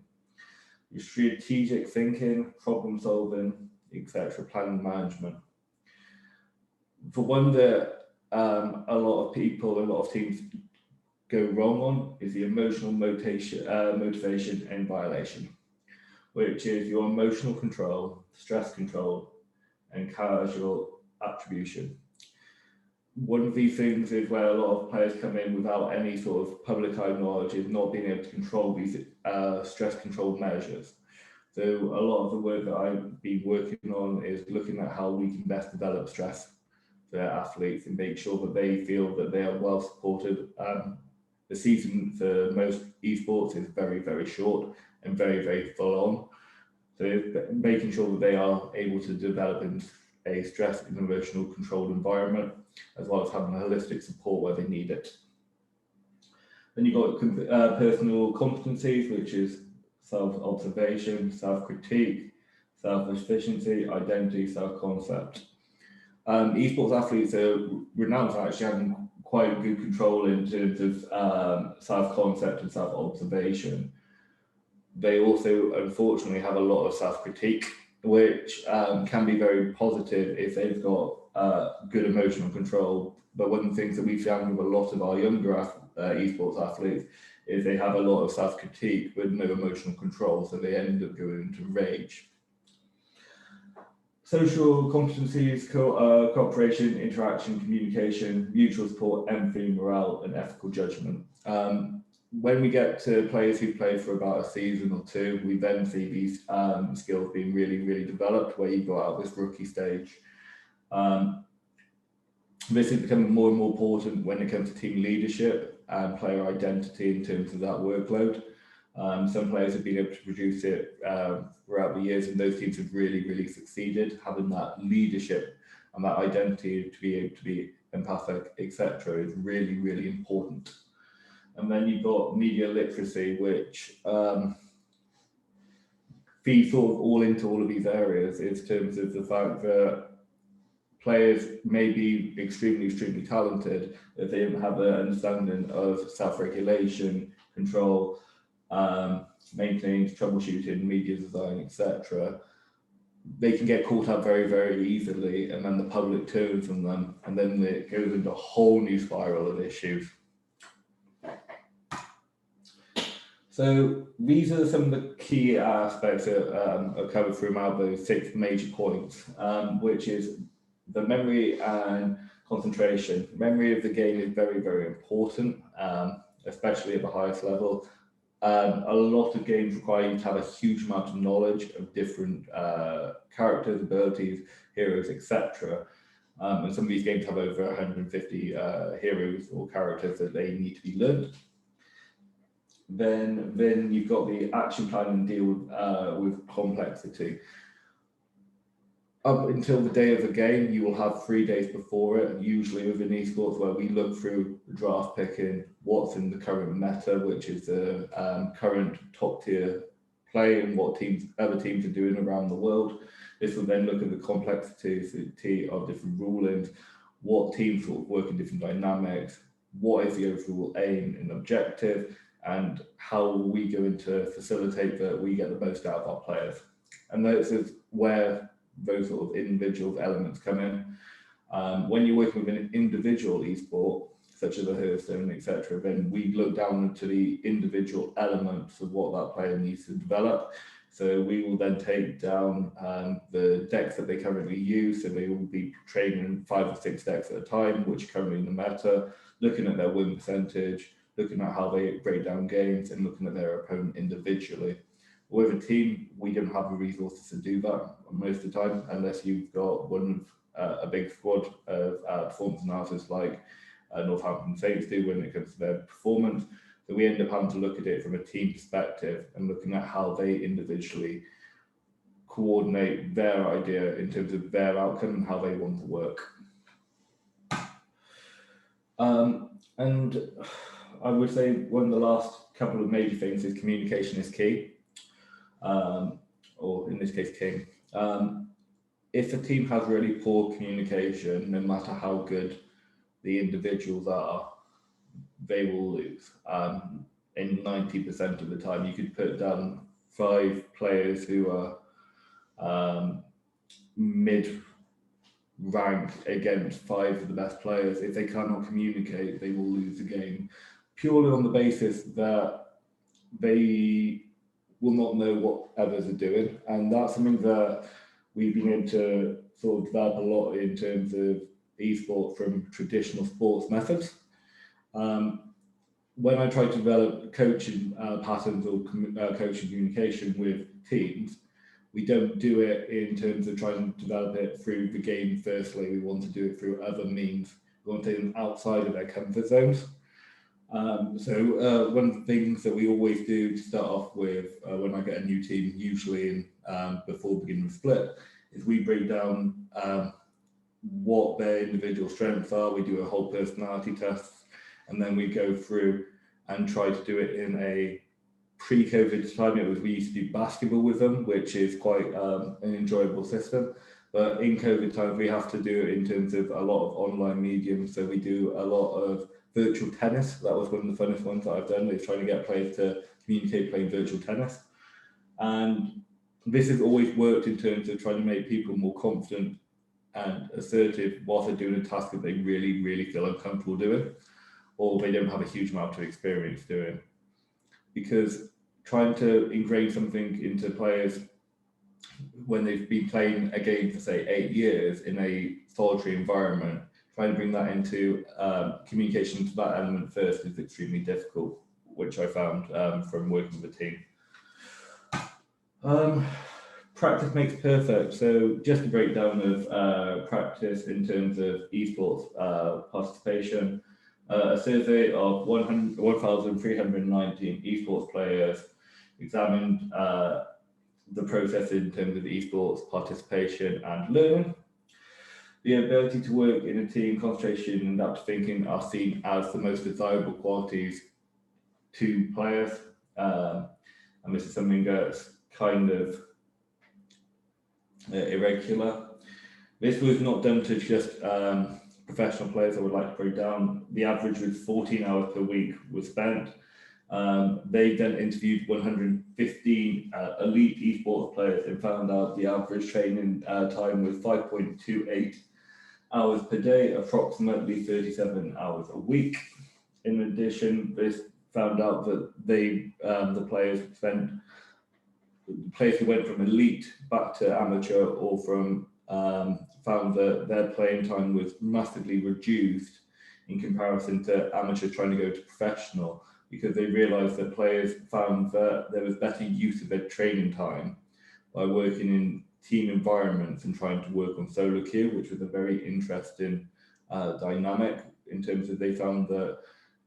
Your strategic thinking, problem solving, etc., planning management. For one that a lot of people, a lot of teams go wrong on is the emotional motivation and violation, which is your emotional control, stress control, and causal attribution. One of these things is where a lot of players come in without any sort of public eye knowledge, is not being able to control these stress control measures. So a lot of the work that I've been working on is looking at how we can best develop stress for athletes and make sure that they feel that they are well supported. The season for most esports is very, very short and very, very full on. So making sure that they are able to develop in a stress and emotional controlled environment, as well as having holistic support where they need it. Then you've got personal competencies, which is self-observation, self-critique, self-efficiency, identity, self-concept. Esports athletes are renowned for actually having quite good control in terms of self-concept and self-observation. They also, unfortunately, have a lot of self-critique, which can be very positive if they've got good emotional control. But one of the things that we found with a lot of our younger esports athletes is they have a lot of self-critique with no emotional control, so they end up going into rage. Social competencies, cooperation, interaction, communication, mutual support, empathy, morale, and ethical judgment. When we get to players who play for about a season or two, we then see these skills being really, really developed, where you go out this rookie stage. This is becoming more and more important when it comes to team leadership and player identity in terms of that workload. Some players have been able to produce it throughout the years, and those teams have really, really succeeded. Having that leadership and that identity to be able to be empathic, etc., is really, really important. And then you've got media literacy, which feeds sort of all into all of these areas in terms of the fact that players may be extremely, extremely talented if they don't have an understanding of self-regulation, control, maintenance, troubleshooting, media design, etc. They can get caught up very, very easily, and then the public turns on them, and then it goes into a whole new spiral of issues. So these are some of the key aspects that are covered throughout those 6 major points, which is the memory and concentration. Memory of the game is very, very important, especially at the highest level. A lot of games require you to have a huge amount of knowledge of different characters, abilities, heroes, etc. And some of these games have over 150 heroes or characters that they need to be learned. Then you've got the action plan and deal with complexity. Up until the day of the game, you will have 3 days before it, usually within esports, where we look through draft picking, what's in the current meta, which is the current top tier play, and what other teams are doing around the world. This will then look at the complexity of different rulings, what teams sort of work in different dynamics, what is the overall aim and objective, and how we going to facilitate that we get the most out of our players. And this is where those sort of individual elements come in. When you're working with an individual esport, such as a Hearthstone, etc., then we look down into the individual elements of what that player needs to develop. So we will then take down the decks that they currently use. So they will be training 5 or 6 decks at a time, which are currently in the meta, looking at their win percentage, looking at how they break down games, and looking at their opponent individually. With a team, we don't have the resources to do that most of the time, unless you've got a big squad of performance analysis like Northampton Saints do when it comes to their performance. So we end up having to look at it from a team perspective and looking at how they individually coordinate their idea in terms of their outcome and how they want to work. And I would say one of the last couple of major things is communication is key, or in this case, king. If a team has really poor communication, no matter how good the individuals are, they will lose. In 90% of the time, you could put down 5 players who are mid-rank against 5 of the best players. If they cannot communicate, they will lose the game, purely on the basis that they will not know what others are doing. And that's something that we've been able to sort of develop a lot in terms of esports from traditional sports methods. When I try to develop coaching patterns or coaching communication with teams, we don't do it in terms of trying to develop it through the game firstly. We want to do it through other means. We want to take them outside of their comfort zones. So one of the things that we always do to start off with when I get a new team, usually before beginning of split, is we break down what their individual strengths are. We do a whole personality test, and then we go through and try to do it in a pre-COVID time. We used to do basketball with them, which is quite an enjoyable system. But in COVID times, we have to do it in terms of a lot of online mediums. So we do a lot of virtual tennis. That was one of the funnest ones that I've done, is trying to get players to communicate playing virtual tennis. And this has always worked in terms of trying to make people more confident and assertive whilst they're doing a task that they really, really feel uncomfortable doing, or they don't have a huge amount of experience doing. Because trying to ingrain something into players when they've been playing a game for, say, 8 years in a solitary environment, trying to bring that into communication to that element first is extremely difficult, which I found from working with the team. Practice makes perfect. So just a breakdown of practice in terms of esports participation. A survey of 1,319 esports players examined the process in terms of esports participation and learning. The ability to work in a team, concentration and adaptive thinking are seen as the most desirable qualities to players. And this is something that's kind of irregular. This was not done to just professional players. I would like to break down. The average was 14 hours per week was spent. They then interviewed 115 elite esports players and found out the average training time was 5.28 hours per day, approximately 37 hours a week. In addition, this found out that the players who went from elite back to amateur or from found that their playing time was massively reduced in comparison to amateur trying to go to professional, because they realized that players found that there was better use of their training time by working in team environments and trying to work on solo queue, which was a very interesting dynamic in terms of they found that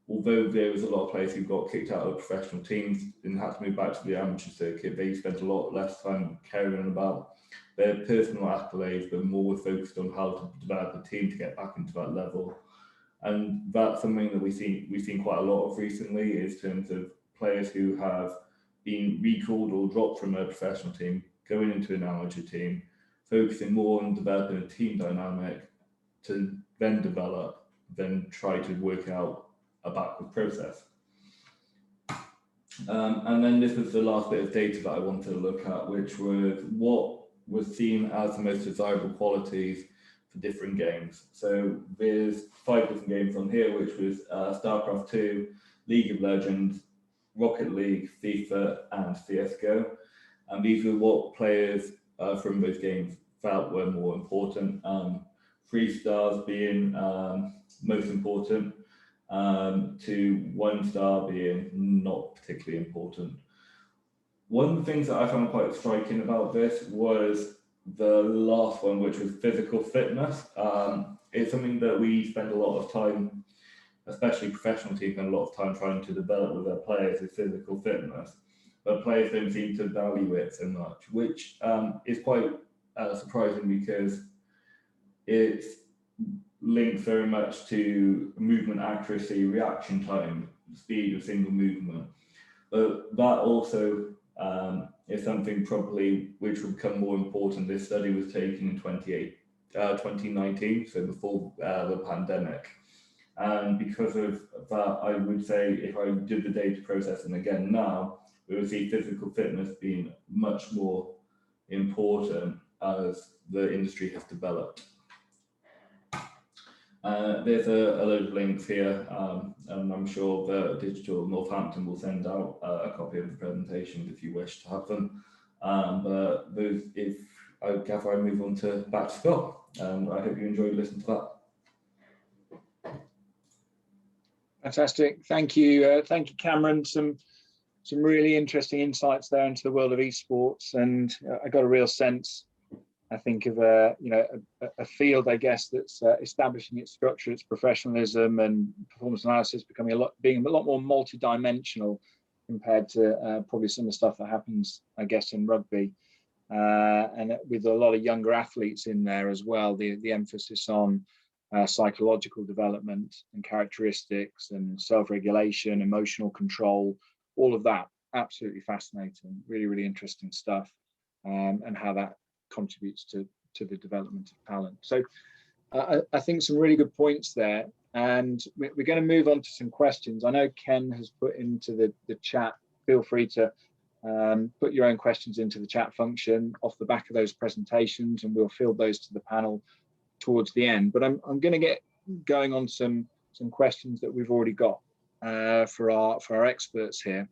although there was a lot of players who got kicked out of professional teams and had to move back to the amateur circuit, they spent a lot less time caring about their personal accolades, but more were focused on how to develop a team to get back into that level. And that's something that we've seen quite a lot of recently, is in terms of players who have been recalled or dropped from a professional team, going into an amateur team, focusing more on developing a team dynamic to then develop, then try to work out a backward process. And then this was the last bit of data that I wanted to look at, which was what was seen as the most desirable qualities for different games. So there's 5 different games on here, which was StarCraft 2, League of Legends, Rocket League, FIFA, and CSGO. And these were what players from those games felt were more important. 3 stars being most important, to 1 star being not particularly important. One of the things that I found quite striking about this was the last one, which was physical fitness. It's something that we spend a lot of time, especially professional teams, spend a lot of time trying to develop with their players is physical fitness, but players don't seem to value it so much, which is quite surprising because it's linked very much to movement accuracy, reaction time, speed of single movement. But that also is something probably which will become more important. This study was taken in 2019, so before the pandemic. And because of that, I would say if I did the data processing again now, we would see physical fitness being much more important as the industry has developed. There's a load of links here, and I'm sure the Digital Northampton will send out a copy of the presentations if you wish to have them. But those, if I gather, I move on to back to Scott, and I hope you enjoyed listening to that. Fantastic, thank you, Cameron. Some really interesting insights there into the world of esports, and I got a real sense, I think, of a field, I guess, that's establishing its structure, its professionalism, and performance analysis being a lot more multi-dimensional compared to probably some of the stuff that happens, I guess, in rugby, and with a lot of younger athletes in there as well. The emphasis on psychological development and characteristics and self-regulation, emotional control, all of that, absolutely fascinating, really interesting stuff, and how that contributes to the development of talent. So I think some really good points there, and we're going to move on to some questions. I know Ken has put into the chat. Feel free to put your own questions into the chat function off the back of those presentations, and we'll field those to the panel towards the end. But I'm going to get going on some questions that we've already got for our experts here.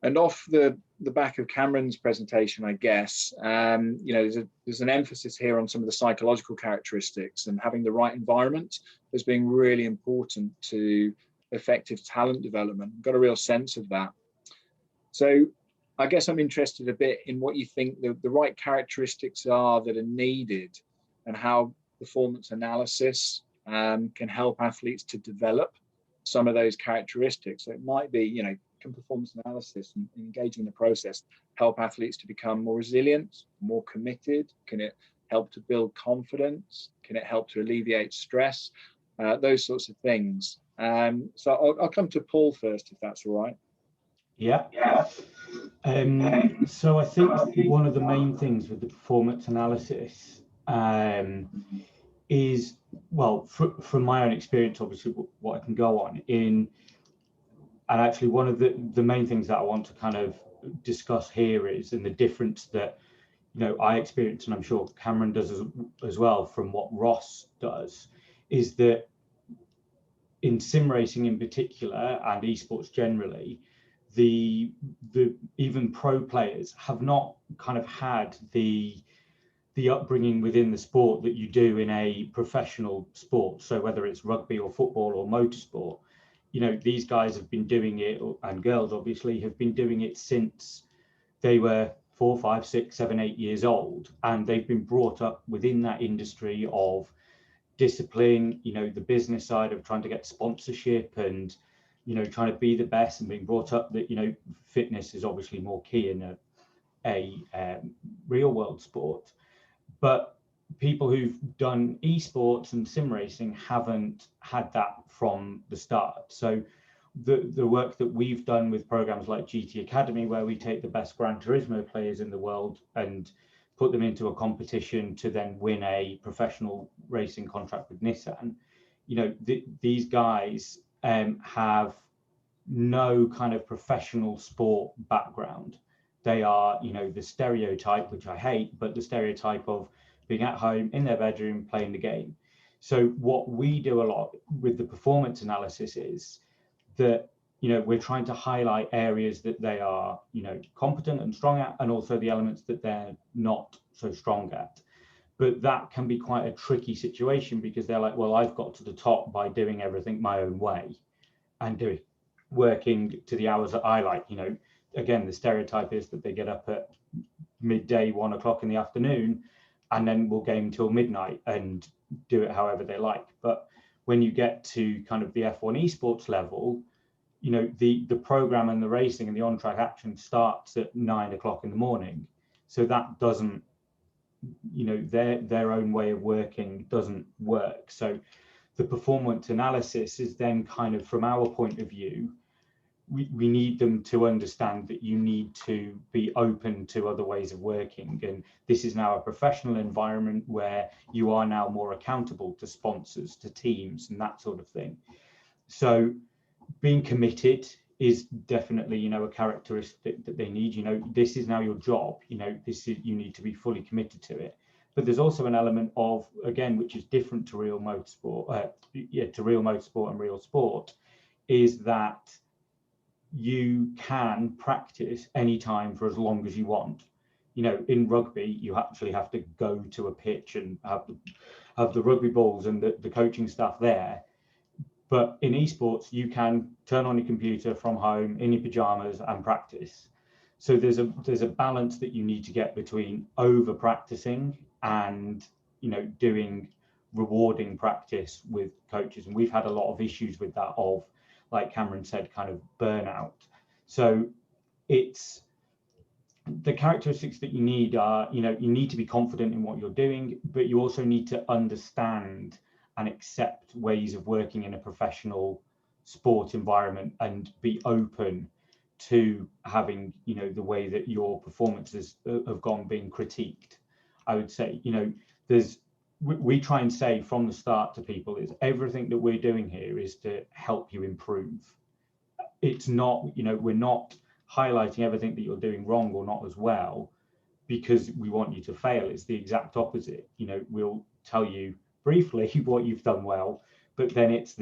And off the back of Cameron's presentation, I guess, there's an emphasis here on some of the psychological characteristics, and having the right environment as being really important to effective talent development. Got a real sense of that. So I guess I'm interested a bit in what you think the right characteristics are that are needed, and how performance analysis can help athletes to develop some of those characteristics. So it might be, can performance analysis and engaging in the process help athletes to become more resilient, more committed? Can it help to build confidence? Can it help to alleviate stress? Those sorts of things. So I'll come to Paul first, if that's all right. Yeah. So I think one of the main things with the performance analysis is, well, from my own experience, obviously, what I can go on in. And actually, one of the main things that I want to kind of discuss here is, and the difference that I experience, and I'm sure Cameron does as well, from what Ross does, is that in sim racing in particular, and esports generally, the even pro players have not kind of had the upbringing within the sport that you do in a professional sport. So whether it's rugby or football or motorsport, these guys have been doing it, and girls obviously have been doing it since they were 4, 5, 6, 7, 8 years old, and they've been brought up within that industry of discipline, the business side of trying to get sponsorship and trying to be the best, and being brought up that fitness is obviously more key in a real world sport. But people who've done esports and sim racing haven't had that from the start. So the work that we've done with programs like GT Academy, where we take the best Gran Turismo players in the world and put them into a competition to then win a professional racing contract with Nissan, these guys have no kind of professional sport background. They are, the stereotype, which I hate, but the stereotype of being at home in their bedroom playing the game. So what we do a lot with the performance analysis is that, you know, we're trying to highlight areas that they are, you know, competent and strong at, and also the elements that they're not so strong at. But that can be quite a tricky situation, because they're like, well, I've got to the top by doing everything my own way and working to the hours that I like. You know, again, the stereotype is that they get up at midday, 1 o'clock in the afternoon, and then will game till midnight and do it however they like. But when you get to kind of the F1 esports level, you know, the program and the racing and the on-track action starts at 9 o'clock in the morning. So that doesn't, you know, their own way of working doesn't work. So the performance analysis is then kind of, from our point of view, we need them to understand that you need to be open to other ways of working. And this is now a professional environment where you are now more accountable to sponsors, to teams, and that sort of thing. So being committed is definitely, you know, a characteristic that they need. You know, this is now your job, you know, this is, you need to be fully committed to it. But there's also an element of, again, which is different to real motorsport, to real motorsport and real sport, is that you can practice anytime for as long as you want. You know, in rugby, you actually have to go to a pitch and have the rugby balls and the coaching staff there. But in esports, you can turn on your computer from home in your pajamas and practice. So there's a balance that you need to get between over practicing and, you know, doing rewarding practice with coaches. And we've had a lot of issues with that, of, like Cameron said, kind of burnout. So it's the characteristics that you need are, you know, you need to be confident in what you're doing, but you also need to understand and accept ways of working in a professional sport environment and be open to having, you know, the way that your performances have gone being critiqued. I would say, you know, we try and say from the start to people is everything that we're doing here is to help you improve. It's not, you know, we're not highlighting everything that you're doing wrong or not as well because we want you to fail. It's the exact opposite. You know, we'll tell you briefly what you've done well, but then it's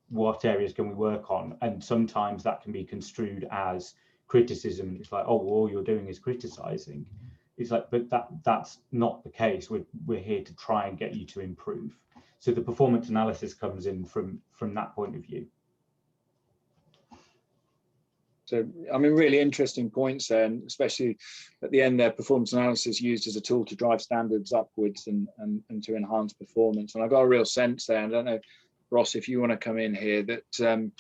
what areas can we work on? And sometimes that can be construed as criticism. It's like, oh, well, all you're doing is criticizing. It's like, but that's not the case. We're here to try and get you to improve. So the performance analysis comes in from that point of view. So, I mean, really interesting points there, and especially at the end there, performance analysis used as a tool to drive standards upwards and to enhance performance. And I got a real sense there, and I don't know, Ross, if you want to come in here, that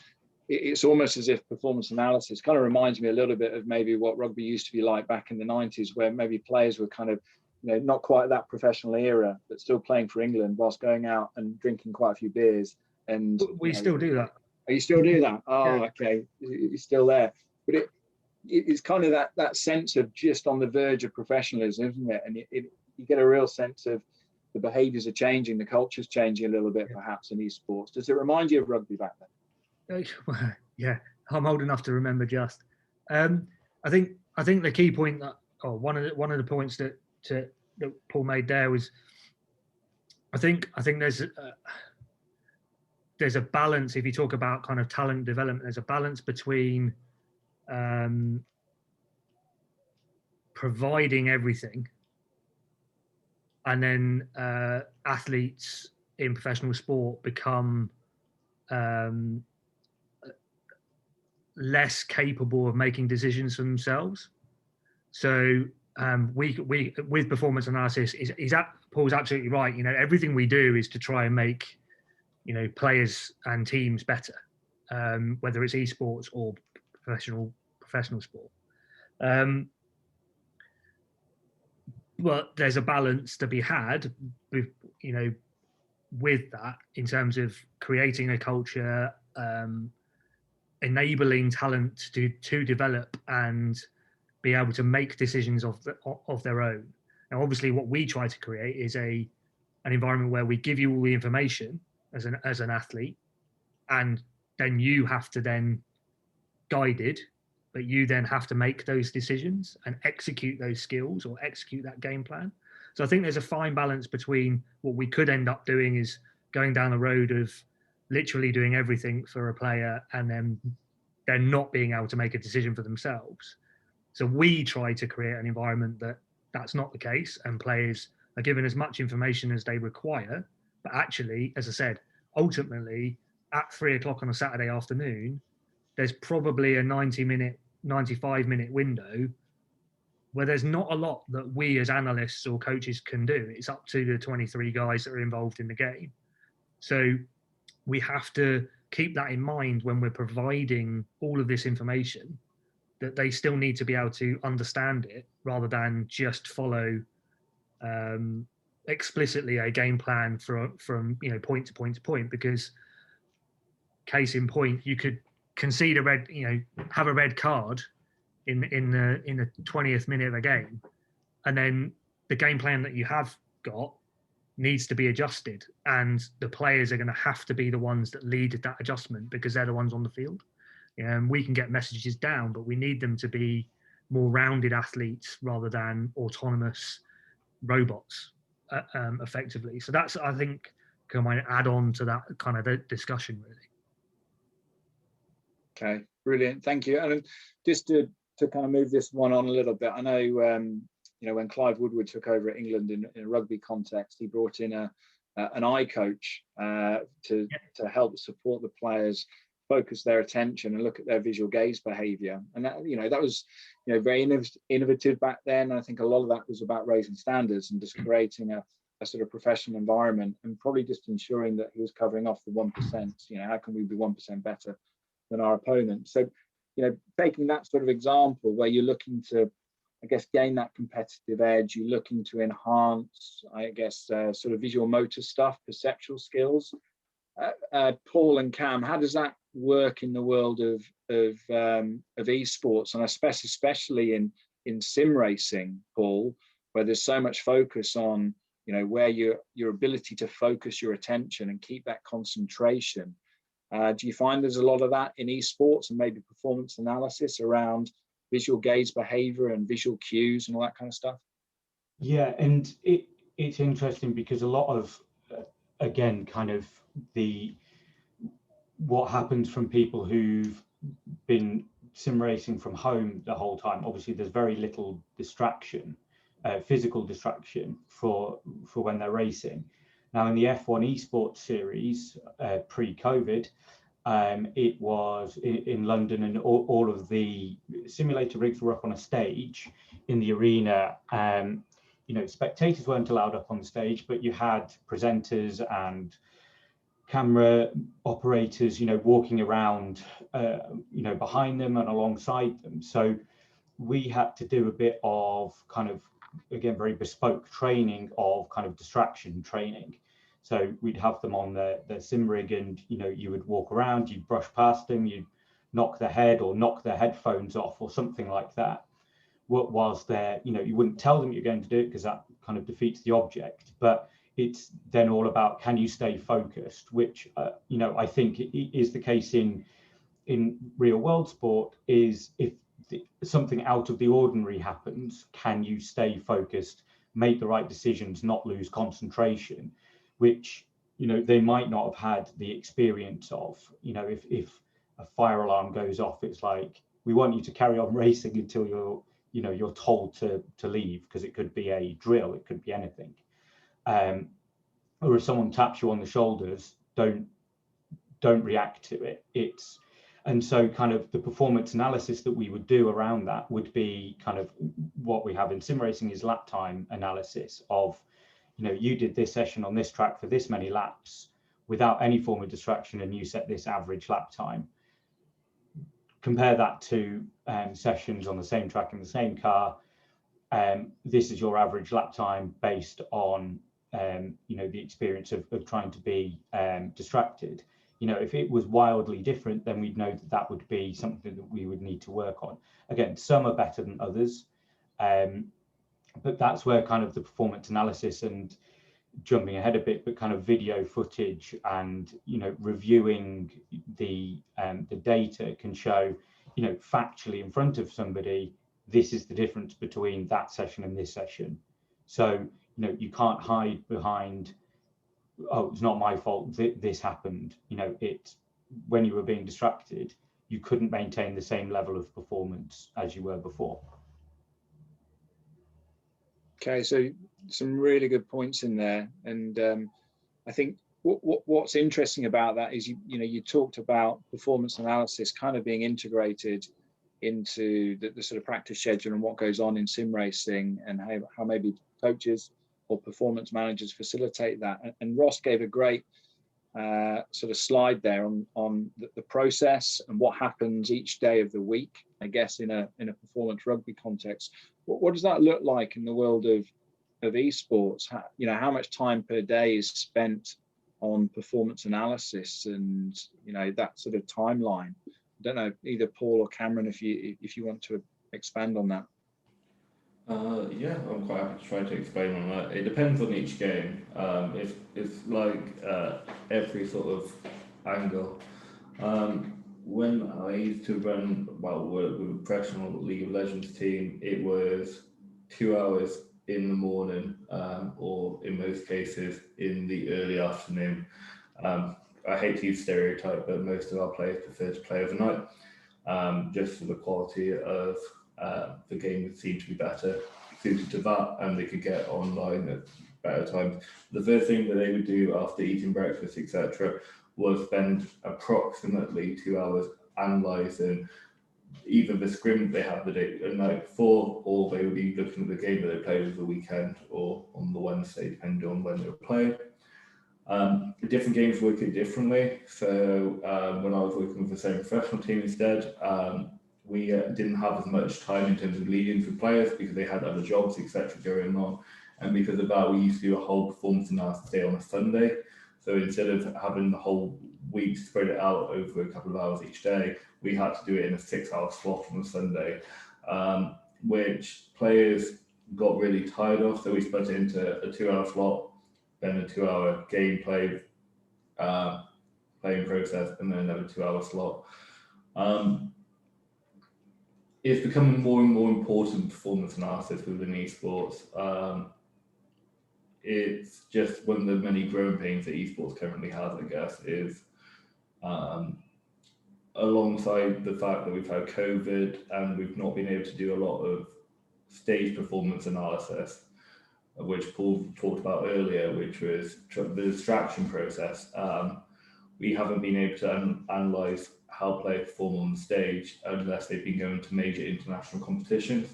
it's almost as if performance analysis kind of reminds me a little bit of maybe what rugby used to be like back in the 90s, where maybe players were kind of, you know, not quite that professional era, but still playing for England whilst going out and drinking quite a few beers. And we still do that. Oh, you still do that? Oh, Yeah. okay. It's still there. But it's kind of that sense of just on the verge of professionalism, isn't it? And you get a real sense of the behaviours are changing, the culture's changing a little bit, perhaps, in esports. Does it remind you of rugby back then? Yeah, I'm old enough to remember just. I think the key point that, one of the points that Paul made there was, I think there's a balance. If you talk about kind of talent development, there's a balance between providing everything, and then athletes in professional sport become less capable of making decisions for themselves. So we with performance analysis Paul's absolutely right. You know, everything we do is to try and make, you know, players and teams better, whether it's esports or professional sport. But there's a balance to be had, with, you know, with that, in terms of creating a culture, enabling talent to develop and be able to make decisions of their own. Now, obviously, what we try to create is an environment where we give you all the information as an athlete, and then you have to then guided, but you then have to make those decisions and execute those skills or execute that game plan. So I think there's a fine balance between what we could end up doing is going down the road of literally doing everything for a player and then they're not being able to make a decision for themselves. So we try to create an environment that that's not the case, and players are given as much information as they require. But actually, as I said, ultimately at 3 o'clock on a Saturday afternoon, there's probably a 90-minute, 95-minute window where there's not a lot that we as analysts or coaches can do. It's up to the 23 guys that are involved in the game. So we have to keep that in mind when we're providing all of this information, that they still need to be able to understand it rather than just follow explicitly a game plan from point to point to point. Because case in point, you could concede a red, have a red card in the 20th minute of a game, and then the game plan that you have got needs to be adjusted, and the players are going to have to be the ones that lead that adjustment because they're the ones on the field. We can get messages down, but we need them to be more rounded athletes rather than autonomous robots, effectively. So that's, I think, can I add on to that kind of discussion, really. Okay, brilliant, thank you. And just to kind of move this one on a little bit, I know when Clive Woodward took over at England in a rugby context, he brought in an eye coach to help support the players focus their attention and look at their visual gaze behavior. And that was very innovative back then. I think a lot of that was about raising standards and just creating a sort of professional environment, and probably just ensuring that he was covering off the 1%. How can we be 1% better than our opponent? So taking that sort of example where you're looking to, I guess, gain that competitive edge, you're looking to enhance, I guess, sort of visual motor stuff, perceptual skills. Paul and Cam, how does that work in the world of esports, and especially in sim racing, Paul, where there's so much focus on where your ability to focus your attention and keep that concentration? Do you find there's a lot of that in esports, and maybe performance analysis around visual gaze behavior and visual cues and all that kind of stuff? Yeah, and it's interesting because a lot of, again, kind of what happens from people who've been sim racing from home the whole time. Obviously, there's very little distraction, physical distraction for when they're racing. Now, in the F1 esports series, pre-COVID, it was in London, and all of the simulator rigs were up on a stage in the arena. Spectators weren't allowed up on the stage, but you had presenters and camera operators, walking around, behind them and alongside them. So we had to do a bit of kind of, again, very bespoke training of kind of distraction training. So we'd have them on the sim rig, and you would walk around, you'd brush past them, you'd knock their head or knock their headphones off or something like that. What was there, you wouldn't tell them you're going to do it because that kind of defeats the object. But it's then all about, can you stay focused, which I think is the case in real world sport. Is if something out of the ordinary happens, can you stay focused, make the right decisions, not lose concentration, which they might not have had the experience of. If a fire alarm goes off, it's like, we want you to carry on racing until you're told to leave, because it could be a drill, it could be anything. Or if someone taps you on the shoulders, don't react to it. And so kind of the performance analysis that we would do around that would be kind of what we have in sim racing is lap time analysis of, you did this session on this track for this many laps without any form of distraction, and you set this average lap time. Compare that to sessions on the same track in the same car. This is your average lap time based on the experience of trying to be distracted. If it was wildly different, then we'd know that would be something that we would need to work on. Again, some are better than others, but that's where kind of the performance analysis, and jumping ahead a bit, but kind of video footage and reviewing the data can show factually in front of somebody, this is the difference between that session and this session. So you can't hide behind, oh, it's not my fault, this happened. When you were being distracted, you couldn't maintain the same level of performance as you were before. Okay, so some really good points in there, and I think what's interesting about that is you talked about performance analysis kind of being integrated into the sort of practice schedule and what goes on in sim racing, and how maybe coaches or performance managers facilitate that. And Ross gave a great sort of slide there on the process and what happens each day of the week, I guess, in a performance rugby context. What does that look like in the world of esports? How much time per day is spent on performance analysis, and that sort of timeline? I don't know, either Paul or Cameron, if you want to expand on that. Yeah, I'm quite happy to try to explain on that. It depends on each game. It's like every sort of angle. When I used to work with a professional League of Legends team, it was 2 hours in the morning, or in most cases in the early afternoon. I hate to use stereotype, but most of our players prefer to play overnight, just for the quality of the game would seem to be better suited to that, and they could get online at better times. The first thing that they would do after eating breakfast, etc., was spend approximately 2 hours analysing either the scrim they had the night before, or they would be looking at the game that they played over the weekend or on the Wednesday, depending on when they were playing. Different games work it differently. So when I was working with the same professional team instead, we didn't have as much time in terms of leading with players because they had other jobs, etc., going on. And because of that, we used to do a whole performance analysis day on a Sunday. So instead of having the whole week spread it out over a couple of hours each day, we had to do it in a 6-hour slot on a Sunday, which players got really tired of. So we split it into a 2-hour slot, then a 2-hour gameplay playing process, and then another 2-hour slot. It's becoming more and more important performance analysis within esports. It's just one of the many growing pains that esports currently has, I guess, is alongside the fact that we've had COVID and we've not been able to do a lot of stage performance analysis, which Paul talked about earlier, which was the distraction process. We haven't been able to analyse how players perform on the stage unless they've been going to major international competitions.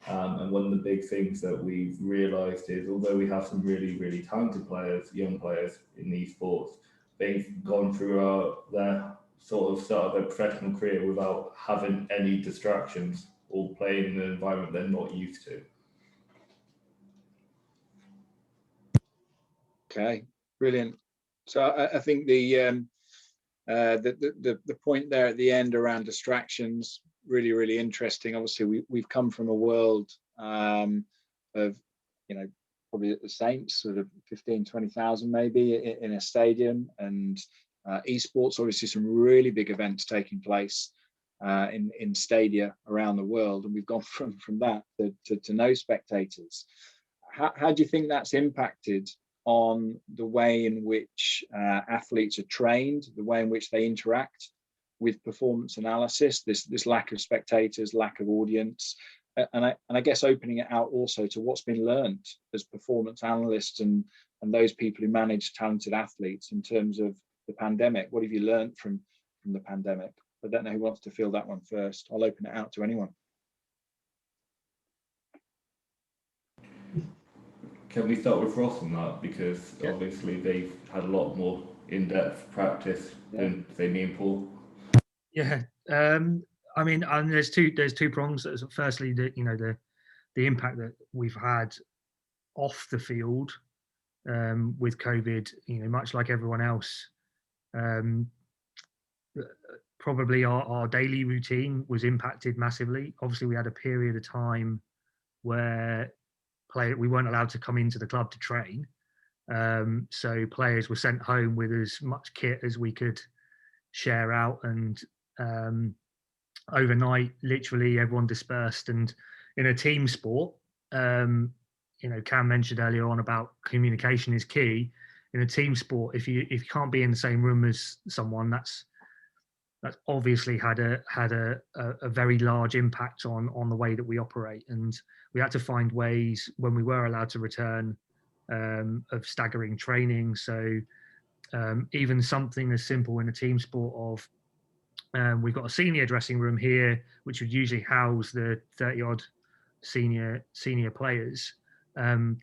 And one of the big things that we've realised is, although we have some really, really talented players, young players in esports, they've gone through their sort of start of their professional career without having any distractions or playing in an environment they're not used to. Okay, brilliant. So I think the point there at the end around distractions, really, really interesting. Obviously, we've come from a world of, probably at the Saints, sort of 15, 20,000 maybe in a stadium, and esports, obviously some really big events taking place in stadia around the world, and we've gone from that to no spectators. How do you think that's impacted on the way in which athletes are trained, the way in which they interact with performance analysis, this lack of spectators, lack of audience, and I guess opening it out also to what's been learned as performance analysts and those people who manage talented athletes in terms of the pandemic? What have you learned from the pandemic? I don't know who wants to field that one first. I'll open it out to anyone. Can we start with Ross on that? Because obviously they've had a lot more in-depth practice than, say, me and Paul. Yeah, I mean, and there's two prongs. Firstly, the impact that we've had off the field with COVID. Much like everyone else, probably our daily routine was impacted massively. Obviously, we had a period of time where we weren't allowed to come into the club to train, so players were sent home with as much kit as we could share out, and overnight literally everyone dispersed. And in a team sport, Cam mentioned earlier on about communication is key in a team sport. If you can't be in the same room as someone, that's obviously had a very large impact on the way that we operate. And we had to find ways when we were allowed to return of staggering training. So even something as simple in a team sport of we've got a senior dressing room here, which would usually house the 30 odd senior players.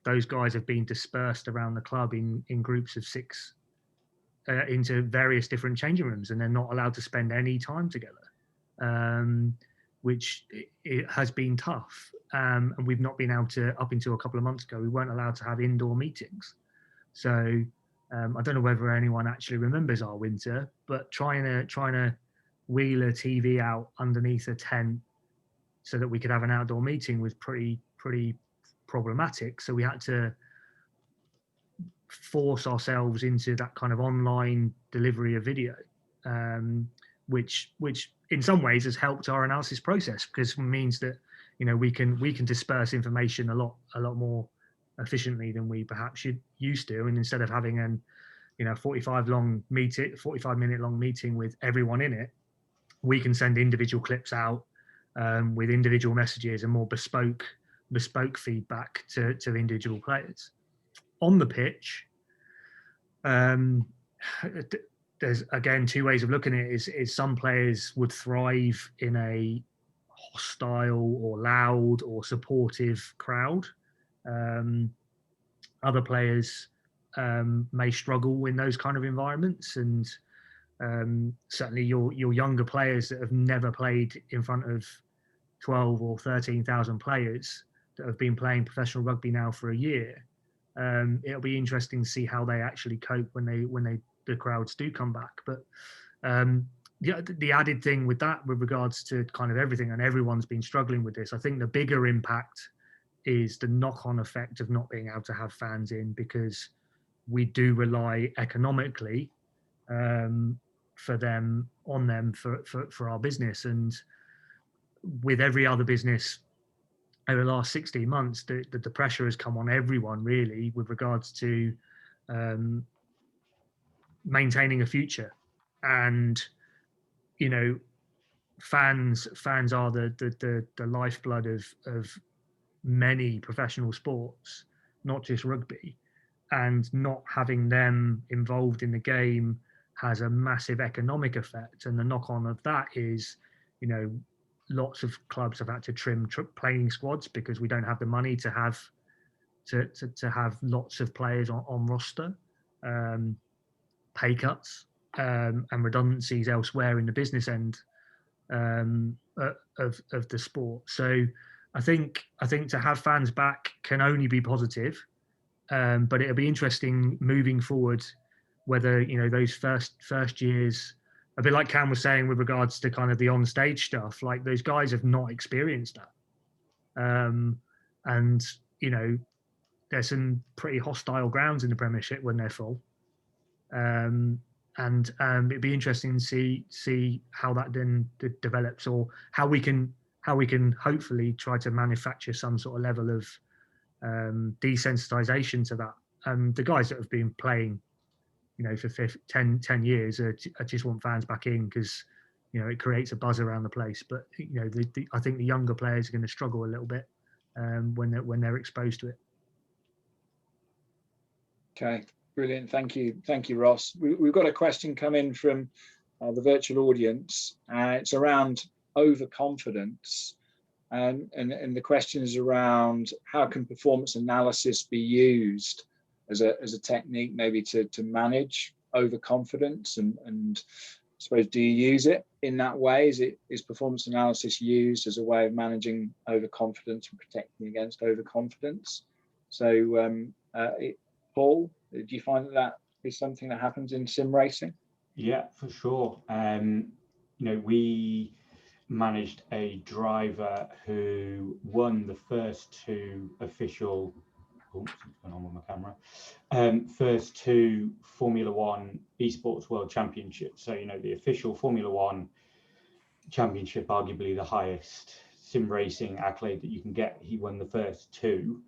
Those guys have been dispersed around the club in groups of 6 into various different changing rooms, and they're not allowed to spend any time together, which it has been tough. And we've not been able to, up until a couple of months ago, we weren't allowed to have indoor meetings. So I don't know whether anyone actually remembers our winter, but trying to wheel a TV out underneath a tent so that we could have an outdoor meeting was pretty problematic. So we had to force ourselves into that kind of online delivery of video, which in some ways has helped our analysis process, because it means that we can disperse information a lot more efficiently than we perhaps used to. And instead of having an 45 minute long meeting with everyone in it, we can send individual clips out with individual messages and more bespoke feedback to individual players. On the pitch, there's again 2 ways of looking at it. Is some players would thrive in a hostile or loud or supportive crowd. Other players may struggle in those kind of environments, and certainly your younger players that have never played in front of 12 or 13,000 players that have been playing professional rugby now for a year. It'll be interesting to see how they actually cope when the crowds do come back. But the added thing with that, with regards to kind of everything, and everyone's been struggling with this, I think the bigger impact is the knock-on effect of not being able to have fans in, because we do rely economically for our business. And with every other business over the last 16 months, the pressure has come on everyone really with regards to maintaining a future. And fans are the lifeblood of many professional sports, not just rugby, and not having them involved in the game has a massive economic effect. And the knock-on of that is, lots of clubs have had to trim playing squads because we don't have the money to have lots of players on roster, pay cuts and redundancies elsewhere in the business end of the sport. So I think to have fans back can only be positive, but it'll be interesting moving forward whether those first years, a bit like Cam was saying with regards to kind of the on-stage stuff, like those guys have not experienced that. And, there's some pretty hostile grounds in the Premiership when they're full. And it'd be interesting to see how that then develops, or how we can hopefully try to manufacture some sort of level of desensitization to that. The guys that have been playing for 10 years I just want fans back in, because it creates a buzz around the place. But I think the younger players are going to struggle a little bit when they're exposed to it. Okay, brilliant. Thank you, Ross. We've got a question come in from the virtual audience. It's around overconfidence, and the question is around how can performance analysis be used as a technique maybe to manage overconfidence, and I suppose, do you use it in that way? Is performance analysis used as a way of managing overconfidence and protecting against overconfidence? So Paul, do you find that is something that happens in sim racing? Yeah, for sure. We managed a driver who won the first 2 official, something's going on with my camera, first 2 Formula One esports world championships. So, the official Formula One championship, arguably the highest sim racing accolade that you can get. He won the first 2.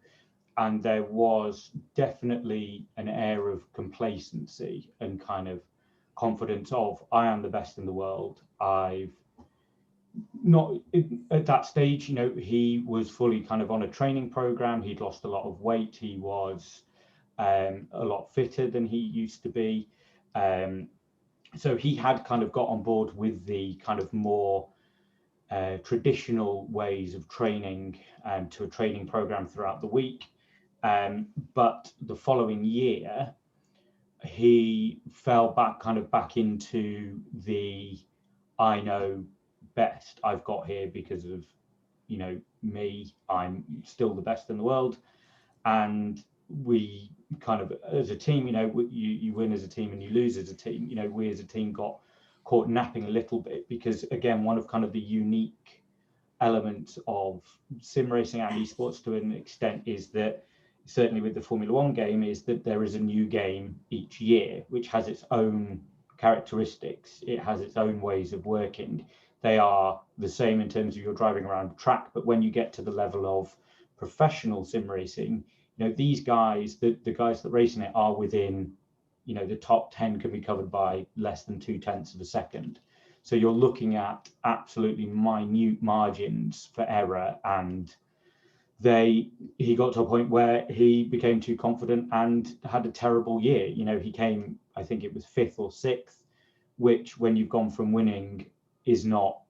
and there was definitely an air of complacency and kind of confidence of, I am the best in the world. I've not at that stage, you know, he was fully kind of on a training program. He'd lost a lot of weight. He was a lot fitter than he used to be. So he had kind of got on board with the kind of more traditional ways of training to a training program throughout the week. But the following year, he fell back into the, I know best, I've got here because of, you know, me, I'm still the best in the world. And we kind of, as a team, you know, you win as a team and you lose as a team. You know, we as a team got caught napping a little bit because, again, one of kind of the unique elements of sim racing and esports to an extent is that, certainly with the Formula One game, is that there is a new game each year, which has its own characteristics. It has its own ways of working. They are the same in terms of you're driving around the track, but when you get to the level of professional sim racing, you know, these guys, the guys that race in it are within, you know, the top 10 can be covered by less than 0.2 of a second. So you're looking at absolutely minute margins for error, and he got to a point where he became too confident and had a terrible year. You know, he came, I think it was 5th or 6th, which when you've gone from winning is not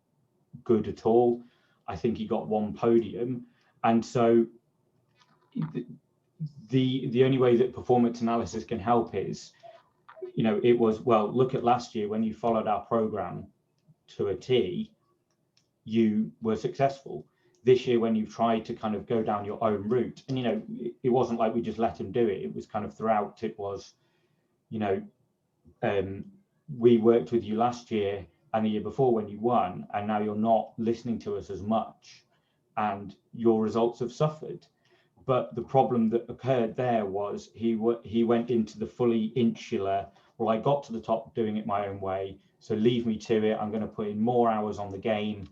good at all. I think he got 1 podium. And so the only way that performance analysis can help is, you know, it was, well, look at last year when you followed our program to a T, you were successful. This year, when you've tried to kind of go down your own route, and, you know, it wasn't like we just let him do it. It was kind of throughout. It was, you know, we worked with you last year and the year before when you won, and now you're not listening to us as much, and your results have suffered. But the problem that occurred there was he went into the fully insular, well, I got to the top doing it my own way, so leave me to it. I'm going to put in more hours on the game.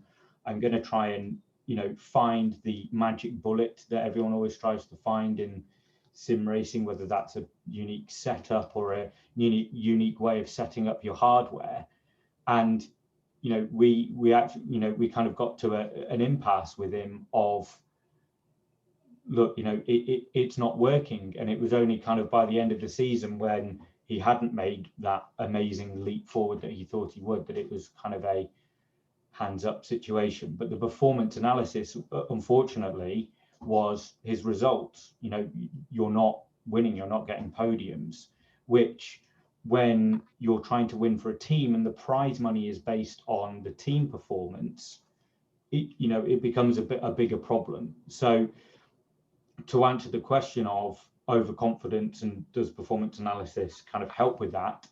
I'm going to try and, you know, find the magic bullet that everyone always tries to find in sim racing, whether that's a unique setup or a unique way of setting up your hardware. And, you know, we actually, you know, we kind of got to an impasse with him of, look, you know, it's not working. And it was only kind of by the end of the season, when he hadn't made that amazing leap forward that he thought he would, that it was kind of a hands up situation. But the performance analysis, unfortunately, was his results. You know, you're not winning, you're not getting podiums, which, when you're trying to win for a team and the prize money is based on the team performance, you know, it becomes a bigger problem. So to answer the question of overconfidence and does performance analysis kind of help with that,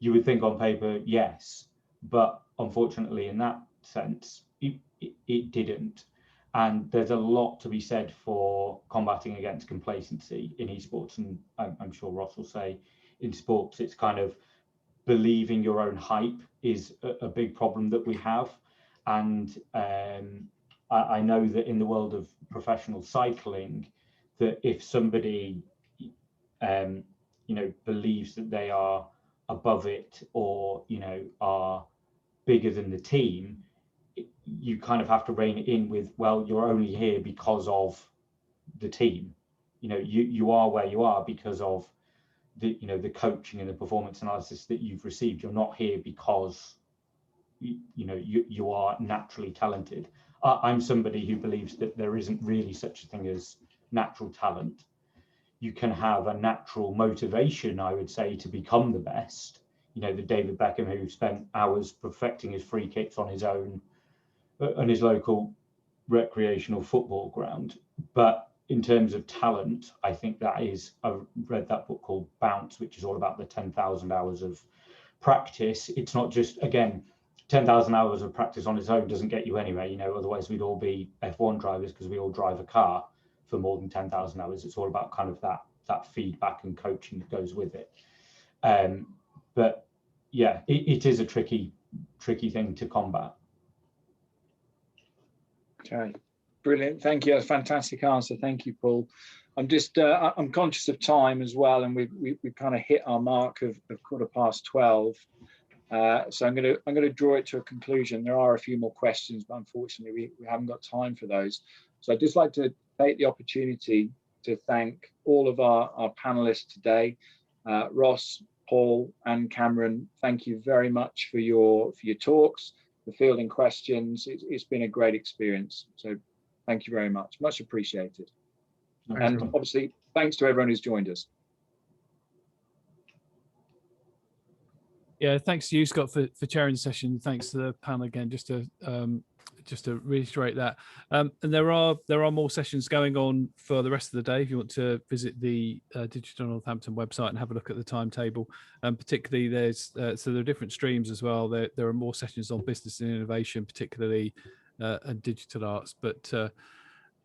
you would think on paper, yes, but unfortunately in that sense, it didn't. And there's a lot to be said for combating against complacency in esports, and I'm sure Ross will say in sports, it's kind of believing your own hype is a big problem that we have. And I know that in the world of professional cycling, that if somebody you know, believes that they are above it, or, you know, are bigger than the team, you kind of have to rein it in with, well, you're only here because of the team. You know, you are where you are because of the, you know, the coaching and the performance analysis that you've received. You're not here because you know, you are naturally talented. I'm somebody who believes that there isn't really such a thing as natural talent. You can have a natural motivation, I would say, to become the best. You know, the David Beckham who spent hours perfecting his free kicks on his own, on his local recreational football ground. But in terms of talent, I think that is, I've read that book called Bounce, which is all about the 10,000 hours of practice. It's not just, again, 10,000 hours of practice on its own doesn't get you anywhere. You know, otherwise we'd all be F1 drivers, because we all drive a car for more than 10,000 hours. It's all about kind of that feedback and coaching that goes with it. But yeah, it is a tricky thing to combat. Okay, brilliant. Thank you. That's a fantastic answer. Thank you, Paul. I'm conscious of time as well, and we've kind of hit our mark of 12:15. So I'm going to draw it to a conclusion. There are a few more questions, but unfortunately we haven't got time for those. So I'd just like to take the opportunity to thank all of our panelists today. Ross, Paul and Cameron, thank you very much for your talks, the fielding questions. It's been a great experience. So thank you very much. Much appreciated. And obviously, thanks to everyone who's joined us. Yeah, thanks to you, Scott, for chairing the session. Thanks to the panel again, just to reiterate that. And there are more sessions going on for the rest of the day. If you want to visit the Digital Northampton website and have a look at the timetable, particularly there's so there are different streams as well. There are more sessions on business and innovation, particularly and digital arts.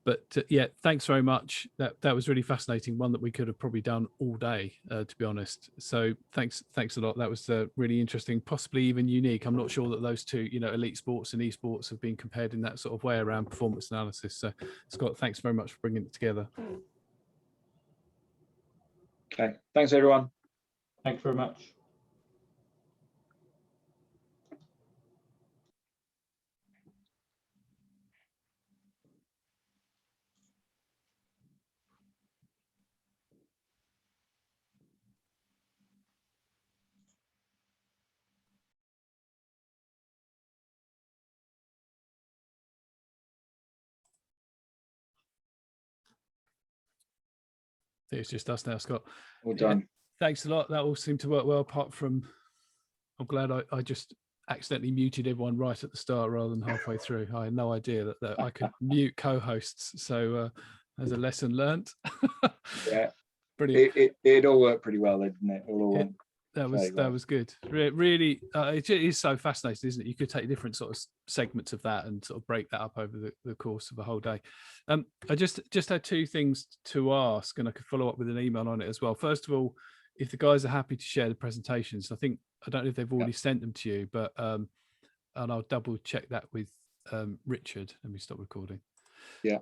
But yeah, thanks very much. That was really fascinating. One that we could have probably done all day, to be honest. So thanks a lot. That was really interesting, possibly even unique. I'm not sure that those two, elite sports and esports, have been compared in that sort of way around performance analysis. So Scott, thanks very much for bringing it together. Okay, thanks everyone. Thanks very much. It's just us now, Scott. All done. Yeah, thanks a lot. That all seemed to work well, apart from I'm glad I just accidentally muted everyone right at the start rather than halfway through. I had no idea that I could mute co-hosts. So as a lesson learnt. Yeah, brilliant. It all worked pretty well, didn't it? That was good. Really, it is so fascinating, isn't it? You could take different sort of segments of that and sort of break that up over the course of a whole day. I just had two things to ask, and I could follow up with an email on it as well. First of all, if the guys are happy to share the presentations, I don't know if they've already sent them to you, but and I'll double check that with Richard. Let me stop recording. Yeah.